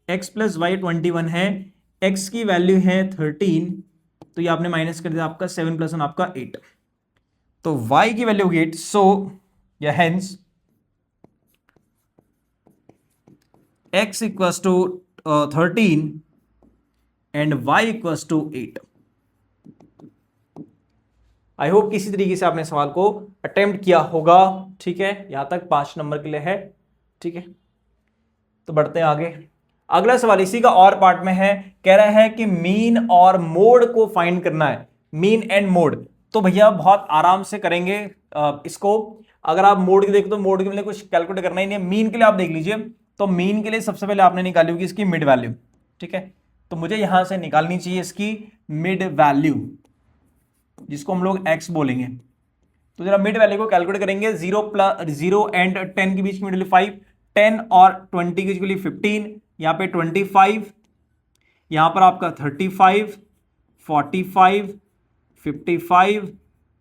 S1: x + y 21 है, x की वैल्यू है 13, तो ये आपने माइनस कर दिया, आपका 7 + 1 आपका 8, तो y की वैल्यू होगी 8। सो या hence x = 13 and y = 8। I hope किसी तरीके से आपने सवाल को अटेम्प्ट किया होगा। ठीक है, यहां तक 5 नंबर के लिए है। ठीक है, तो बढ़ते हैं आगे। अगला सवाल इसी का और पार्ट में है, कह रहा है कि मीन और मोड को फाइंड करना है, मीन एंड मोड। तो भैया बहुत आराम से करेंगे इसको। अगर आप मोड की देखो तो मोड के लिए कुछ कैलकुलेट करना ही नहीं है। मीन के लिए आप देख लीजिए, तो मीन के लिए सबसे पहले आपने निकाली होगी इसकी मिड वैल्यू। ठीक है, तो मुझे यहां से निकालनी चाहिए इसकी मिड वैल्यू। जिसको हम लोग x बोलेंगे। तो जरा मिड वैल्यू को कैलकुलेट करेंगे, 0 एंड 10 के बीच की मिड वैल्यू 5, 10 और 20 के बीच की वैल्यू 15, यहाँ पे 25, यहाँ पर आपका 35, 45, 55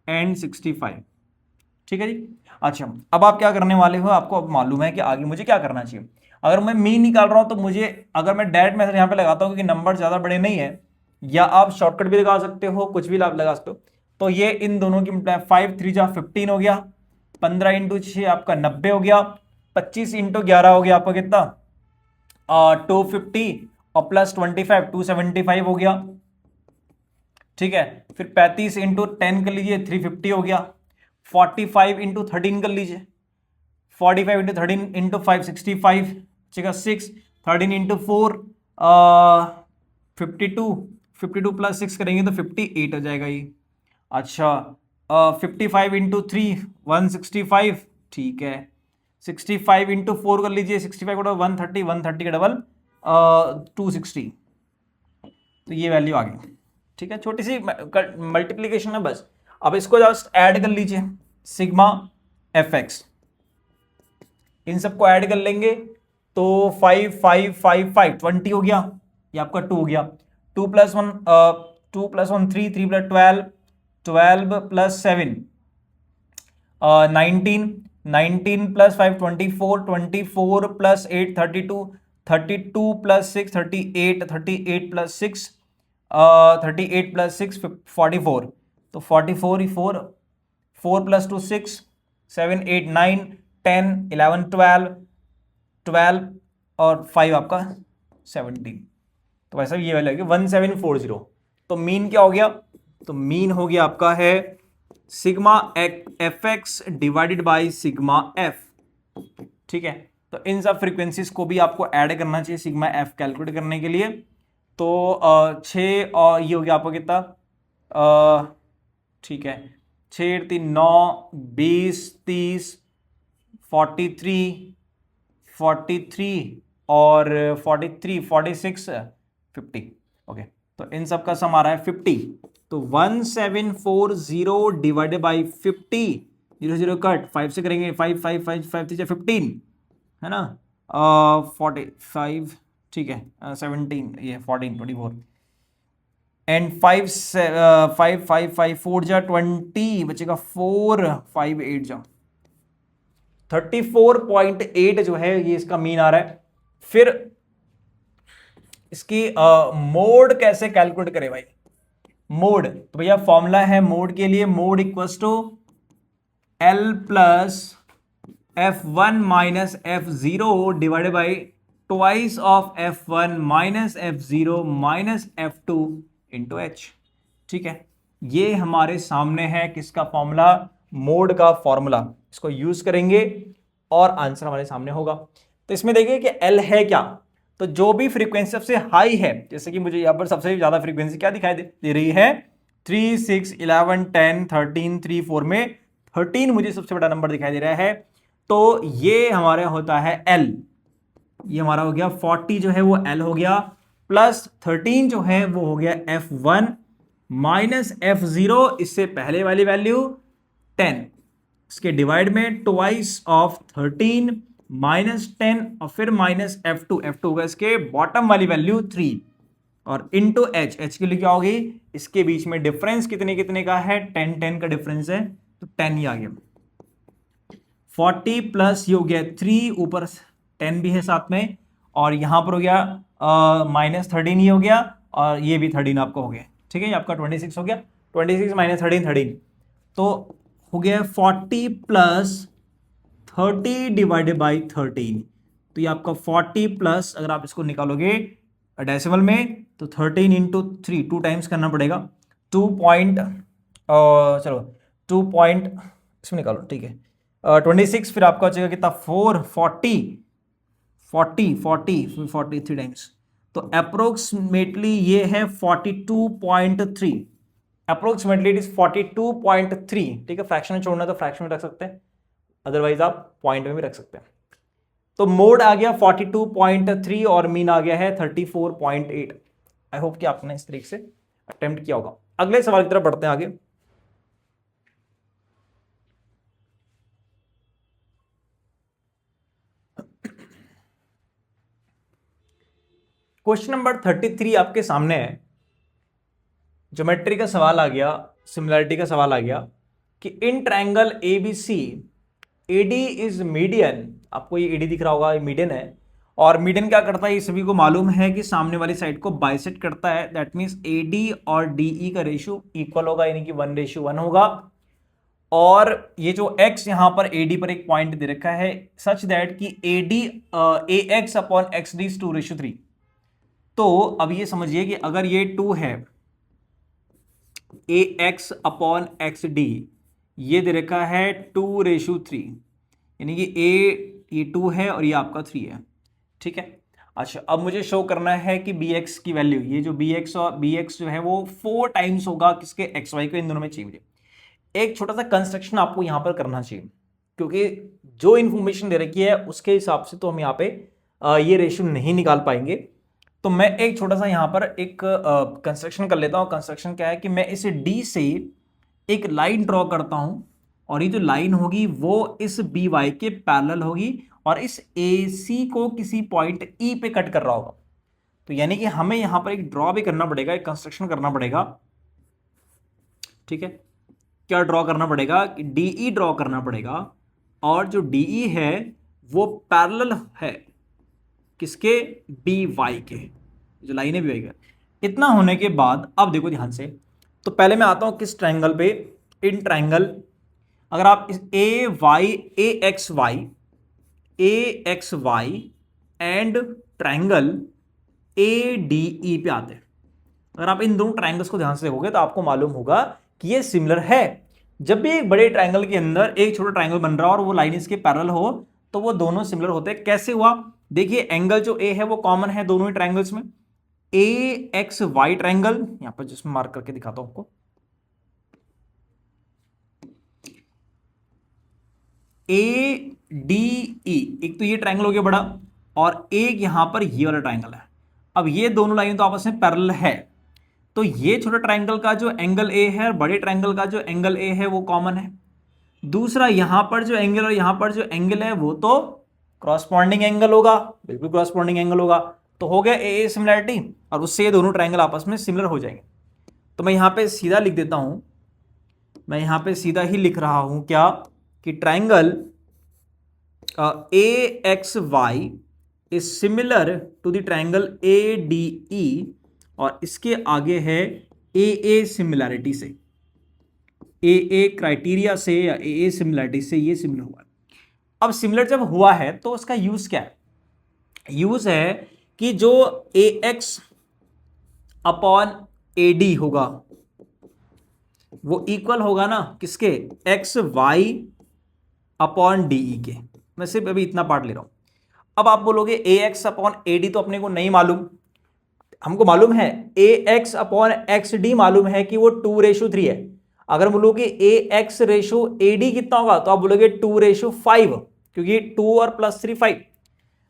S1: एंड 65। ठीक है जी। अच्छा, अब आप क्या करने वाले हो, आपको अब मालूम है कि आगे मुझे क्या करना चाहिए। अगर मैं मीन निकाल रहा हूं तो मुझे, अगर मैं डायरेक्ट मेथड यहां पे लगाता हूं क्योंकि नंबर ज्यादा बड़े नहीं है, या आप शॉर्टकट भी लगा सकते हो, कुछ भी आप लगा सकते हो। तो ये इन दोनों की 5 3 जा 15 हो गया, 15 इंटू 6 आपका 90 हो गया, 25 इंटू 11 हो गया आपका कितना 250, और प्लस 25 275 हो गया। ठीक है, फिर 35 इंटू 10 कर लीजिए 350 हो गया, 45 इंटू 13 कर लीजिए, 45 इंटू 13 इंटू 5 65, ठीक है 6, 13 इंटू 4 52, 52 प्लस 6 करेंगे तो 58 हो जाएगा ये। अच्छा 55 इंटू 3 165, ठीक है 65 इंटू 4 कर लीजिए, 65 का डबल 130, 130 का डबल 260, तो ये वैल्यू आ गई। ठीक है, छोटी सी मल्टीप्लीकेशन है बस। अब इसको जस्ट ऐड कर लीजिए, सिग्मा एफ एक्स, इन सबको ऐड कर लेंगे तो 5 5 5 5 20 हो गया, ये आपका 2 हो गया, 2 plus 1 2 plus 1 3, 3 plus 12, 12 plus 7 19, 19 plus 5 24, 24 plus 8 32, 32 plus 6 38, 38 plus 6 38 plus 6 44, तो 44 4, 4 प्लस 2 6, 7 8 9 10 11 12, 12 और 5 आपका 17, तो वैसा ये वैल्यू आएगी 1740। तो मीन क्या हो गया, तो मीन हो गया आपका है sigma F x divided by sigma F. ठीक है, तो इन सब फ्रीक्वेंसीज को भी आपको ऐड करना चाहिए सिग्मा एफ कैलकुलेट करने के लिए। तो 6 और ये हो गया आपको कितना, ठीक है 6 3 9 20 30 43 43 और 43 46 50। ओके, तो इन सब का सम आ रहा है 50। तो 1740 डिवाइडेड बाई 50, 0 0 कट 5 से करेंगे, 5 5 5 5 15 है ना, 45, ठीक है 17, ये 14 24 एंड 5 5 5 5 4 जा 20 बचेगा 4 5 8 जा 34.8 जो है ये इसका मीन आ रहा है। फिर इसकी मोड कैसे कैलकुलेट करें भाई, मोड तो भैया फॉर्मूला है मोड के लिए, mode equals to L plus F1 minus F0 divided by twice of F1 minus F0 minus F2 into H। ठीक है, ये हमारे सामने है किसका फॉर्मूला, मोड का फॉर्मूला, इसको यूज करेंगे और आंसर हमारे सामने होगा। तो इसमें देखिए कि L है क्या, तो जो भी फ्रीक्वेंसी सबसे हाई है, जैसे कि मुझे यहाँ पर सबसे ज्यादा फ्रीक्वेंसी क्या दिखाई दे रही है 3 6 11 10 13 3 4 में 13 मुझे सबसे बड़ा नंबर दिखाई दे रहा है, तो ये हमारा होता है L। ये हमारा हो गया 40 जो है वो L हो गया, प्लस 13 जो है वो हो गया F1 माइनस F0, इससे पहले वाली वैल्यू 10, इसके डिवाइड में ट्वाइस ऑफ 13 माइनस 10 और फिर माइनस F2, F2 होगा इसके बॉटम वाली वैल्यू 3 और इनटू H, H के लिए क्या होगी, इसके बीच में डिफरेंस कितने कितने का है 10 10 का डिफरेंस है, तो 10 ही आ गया। 40 प्लस ये हो गया 3, ऊपर 10 भी है साथ में, और यहां पर हो गया माइनस 13 ये हो गया, और ये भी 13 आपका हो गया। ठीक है, ये आपका 26 हो गया, 26 माइनस 13 13, तो हो गया 40 प्लस 30 डिवाइडेड बाई 13, तो ये आपका 40 प्लस, अगर आप इसको निकालोगे डेसिमल में तो 13 इंटू 3 2 टाइम्स करना पड़ेगा, 2 पॉइंट चलो 2 पॉइंट इसमें निकालो, ठीक है 26, फिर आपका बचेगा कितना 4 40 40 40 43 टाइम्स, तो अप्रोक्सीमेटली ये है 42.3, अप्रोक्सीमेटली इट इज 42.3। ठीक है, फ्रैक्शन में छोड़ना तो फ्रैक्शन में रख सकते हैं, अदरवाइज आप पॉइंट में भी रख सकते हैं। तो मोड आ गया 42.3 और मीन आ गया है 34.8। आई होप कि आपने इस तरीके से अटेम्प्ट किया होगा। अगले सवाल की तरफ बढ़ते हैं आगे। क्वेश्चन नंबर 33 आपके सामने है। ज्योमेट्री का सवाल आ गया, सिमिलरिटी का सवाल आ गया कि in triangle ABC AD is median. आपको ये एडी दिख रहा होगा, ये मीडियन है। और मीडियन क्या करता है, ये सभी को मालूम है कि सामने वाली साइड को बाइसेक्ट करता है। दैट मीन्स एडी और डीई का रेशियो इक्वल होगा, यानी कि 1:1 होगा। और ये जो x यहां पर AD पर एक पॉइंट दे रखा है सच दैट कि AD AX upon XD is 2:3। तो अब ये समझिए कि अगर ये 2 है, AX अपॉन XD ये दे रखा है 2:3, यानी कि ये 2 है और ये आपका 3 है। ठीक है। अच्छा, अब मुझे शो करना है कि BX की वैल्यू, ये जो BX और BX जो है वो 4 टाइम्स होगा किसके, XY को। इन दोनों में चाहिए मुझे एक छोटा सा कंस्ट्रक्शन आपको यहां पर करना चाहिए, क्योंकि जो इंफॉर्मेशन दे रखी है उसके हिसाब से तो हम यहाँ पे ये रेशियो नहीं निकाल पाएंगे। तो मैं एक छोटा सा यहां पर एक कंस्ट्रक्शन कर लेता हूं। कंस्ट्रक्शन क्या है कि मैं इस D से एक लाइन ड्रॉ करता हूं, और ये जो लाइन होगी वो इस BY के पैरेलल होगी और इस AC को किसी पॉइंट E पे कट कर रहा होगा। तो यानी कि हमें यहां पर एक ड्रॉ भी करना पड़ेगा, एक कंस्ट्रक्शन करना पड़ेगा। ठीक है, क्या ड्रॉ करना पड़ेगा कि DE ड्रॉ करना पड़ेगा, और जो DE है वो पैरेलल है किसके, BY के, जो लाइन है BY का। इतना होने के बाद अब देखो ध्यान से, तो पहले मैं आता हूं किस ट्रायंगल पे, इन ट्रायंगल। अगर आप इस AXY एंड ट्रायंगल ADE पे आते हैं। अगर आप इन दोनों ट्रायंगल्स को ध्यान से देखोगे तो आपको मालूम होगा कि ये सिमिलर है। जब भी एक बड़े ट्रायंगल के अंदर एक छोटा ट्रायंगल बन रहा है और वो लाइन इसके पैरेलल हो तो वो दोनों सिमिलर होते हैं। कैसे हुआ, देखिए एंगल जो ए है वो कॉमन है दोनों ही ट्रायंगल्स में। AXY ट्रायंगल, यहां पर जिसमें मार्क करके दिखाता हूं आपको, ADE, एक तो ये ट्रायंगल हो गया बड़ा, और एक यहां पर ये वाला ट्रायंगल है। अब ये दोनों लाइन तो आपस में पैरेलल है, तो ये छोटा ट्रायंगल का जो एंगल ए है और बड़े ट्रायंगल का जो एंगल ए है वो कॉमन है। दूसरा, यहां पर जो एंगल और यहां पर जो एंगल है वो तो क्रॉसपॉन्डिंग एंगल होगा, बिल्कुल क्रॉसपॉन्डिंग एंगल होगा। तो हो गया ए सिमिलरिटी, और उससे ये दोनों ट्रायंगल आपस में सिमिलर हो जाएंगे। तो मैं यहां पे सीधा लिख देता हूं, मैं यहां पे सीधा ही लिख रहा हूं क्या, कि triangle AXY is similar to the triangle ADE, और इसके आगे है AA सिमिलैरिटी से, AA क्राइटेरिया से या AA सिमिलैरिटी से ये सिमिलर हुआ है। अब सिमिलर जब हुआ है तो उसका यूज क्या है, यूज है कि जो AX अपॉन AD होगा वो इक्वल होगा ना किसके, XY अपॉन DE के। मैं सिर्फ अभी इतना पार्ट ले रहा हूं। अब आप बोलोगे AX अपॉन AD तो अपने को नहीं मालूम, हमको मालूम है AX अपॉन XD मालूम है कि वो 2:3 है। अगर बोलोगे AX रेशो AD कितना होगा तो आप बोलोगे 2:5, क्योंकि 2 और +3 5।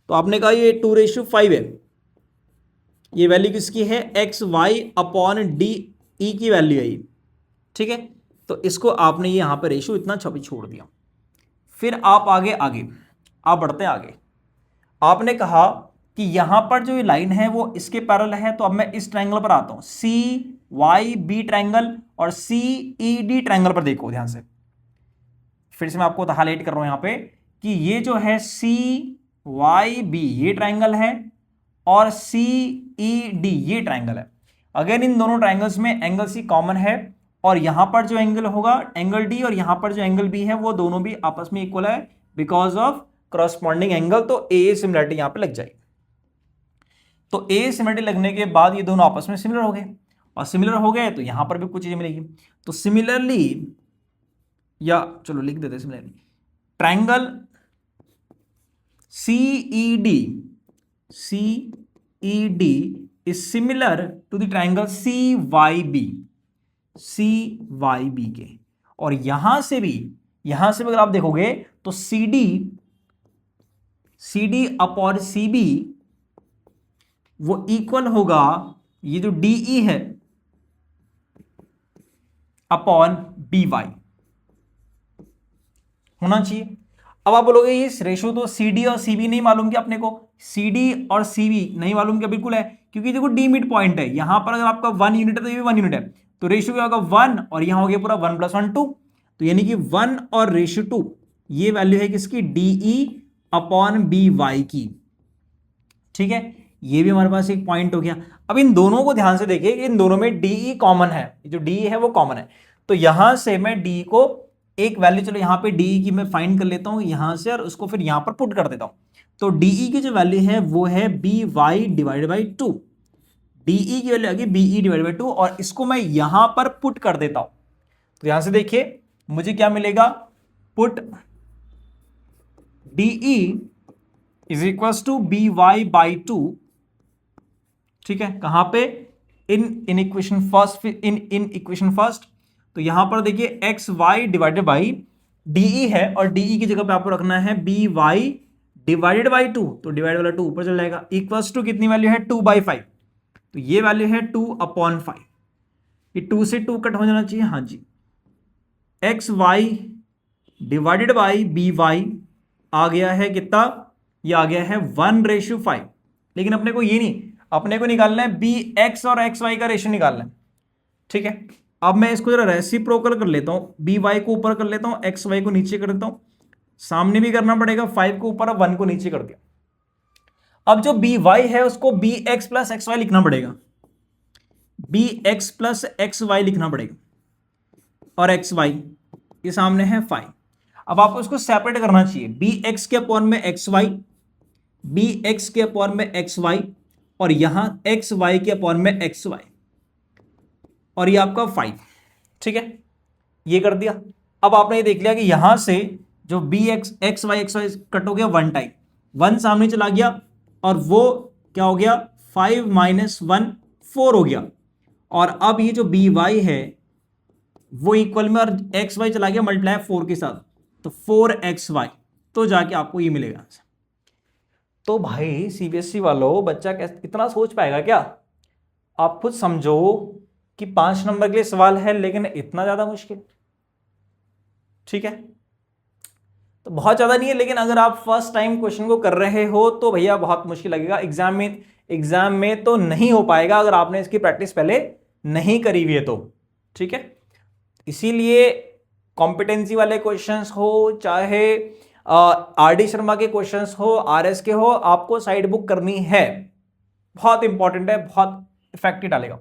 S1: तो आपने कहा ये 2:5 है, ये वैल्यू किसकी है, XY अपॉन DE की वैल्यू है ये। ठीक है, तो इसको आपने यहां पर रेशो इतना छपी छोड़ दिया। फिर आप आगे आप बढ़ते हैं आगे। आपने कहा कि यहां पर जो ये लाइन है वो इसके पैरेलल है, तो अब मैं इस ट्रायंगल पर आता हूं, CYB ट्रायंगल और CED ट्रायंगल पर देखो ध्यान से। फिर से मैं आपको हाईलाइट कर रहा हूं यहां पे कि ये जो है CYB ये ट्रायंगल है और CED ये ट्रायंगल है। अगेन इन दोनों ट्रायंगल्स में एंगल C कॉमन है, और यहां पर जो एंगल होगा एंगल D, और यहां पर जो एंगल B है वो दोनों भी आपस में इक्वल है बिकॉज ऑफ क्रॉसपॉन्डिंग एंगल। तो AA सिमिलरिटी यहां पे लग जाएगी। तो AA सिमिलरिटी लगने के बाद ये दोनों आपस में सिमिलर हो गए, और सिमिलर हो गए तो यहां पर भी कुछ चीजें मिलेगी। तो सिमिलरली, या चलो लिख देते similarly, triangle CED is similar to the triangle CYB के। और यहां से भी अगर आप देखोगे तो CD अपॉन CB वो इक्वल होगा ये जो DE है अपॉन BY होना चाहिए। अब आप बोलोगे इस रेशो तो CD और CB नहीं मालूम कि अपने को, CD और CV नहीं मालूम क्या? बिल्कुल है, क्योंकि देखो डी मिड पॉइंट है, यहां पर अगर आपका 1 यूनिट है तो ये भी 1 यूनिट है, तो रेशियो क्या होगा 1 और यहां हो गया पूरा 1 + 1 2, तो यानी कि 1 और रेशियो 2 ये वैल्यू है किसकी? DE/BY की। ठीक है, ये भी हमारे पास एक पॉइंट हो गया। अब इन दोनों को ध्यान से देखिए, इन दोनों में DE कॉमन है, जो DE है वो कॉमन है, तो यहां से मैं DE को एक वैल्यू, चलो यहां पे DE की मैं फाइंड कर लेता हूं यहां से और उसको फिर यहां पर पुट कर देता हूं। तो DE की जो वैल्यू है वो है BY/2, DE की वैल्यू आ गई BE/2 और इसको मैं यहां पर पुट कर देता हूं, तो यहां से देखिए मुझे क्या मिलेगा? पुट DE = BY/2, ठीक है, कहां पे? In equation first, in equation first. तो यहां पर देखिए XY/DE है और DE की जगह पे आपको रखना है BY/2, तो डिवाइड वाला 2 ऊपर चल जाएगा, इक्वल्स टू कितनी वैल्यू है? 2/5, तो ये वैल्यू है 2/5, ये 2 से 2 कट हो जाना चाहिए, हाँ जी। XY/BY आ गया है कितना? ये आ गया है 1/5, लेकिन अपने को ये नहीं, अपने को निकालना है BX और XY का रेशियो निकालना है, ठीक है। अब मैं इसको जरा रेसिप्रोकल कर लेता हूं, BY को ऊपर कर लेता हूं, XY को नीचे कर देता हूं, सामने भी करना पड़ेगा, 5 को ऊपर और 1 को नीचे कर दिया। अब जो BY है उसको BX + XY लिखना पड़ेगा, BX + XY लिखना पड़ेगा, और XY ये सामने है 5। अब आपको इसको सेपरेट करना चाहिए, BX के अपॉन में XY, BX के अपॉन में XY, और यहां XY के अपॉन में XY, और ये आपका 5, ठीक है, ये कर दिया। अब आपने ये देख लिया कि यहां से जो BX XY कट हो गया 1 टाइम, 1 सामने चला गया और वो क्या हो गया? 5 - 1 4 हो गया, और अब ये जो BY है वो इक्वल में और XY चला गया मल्टीप्लाई 4 के साथ, तो 4XY, तो जाके आपको ये मिलेगा आंसर। तो भाई CBSE वालों, बच्चा कैसे इतना सोच पाएगा क्या? आप खुद समझो कि 5 नंबर के लिए सवाल है लेकिन इतना ज्यादा मुश्किल, ठीक है, तो बहुत ज्यादा नहीं है, लेकिन अगर आप फर्स्ट टाइम क्वेश्चन को कर रहे हो तो भैया बहुत मुश्किल लगेगा। एग्जाम में तो नहीं हो पाएगा अगर आपने इसकी प्रैक्टिस पहले नहीं करी हुई है तो, ठीक है। इसीलिए कॉम्पिटेंसी वाले क्वेश्चंस हो, चाहे RD शर्मा के क्वेश्चंस हो, RS के हो, आपको साइड बुक करनी है, बहुत इंपॉर्टेंट है, बहुत इफेक्टिव डालेगा।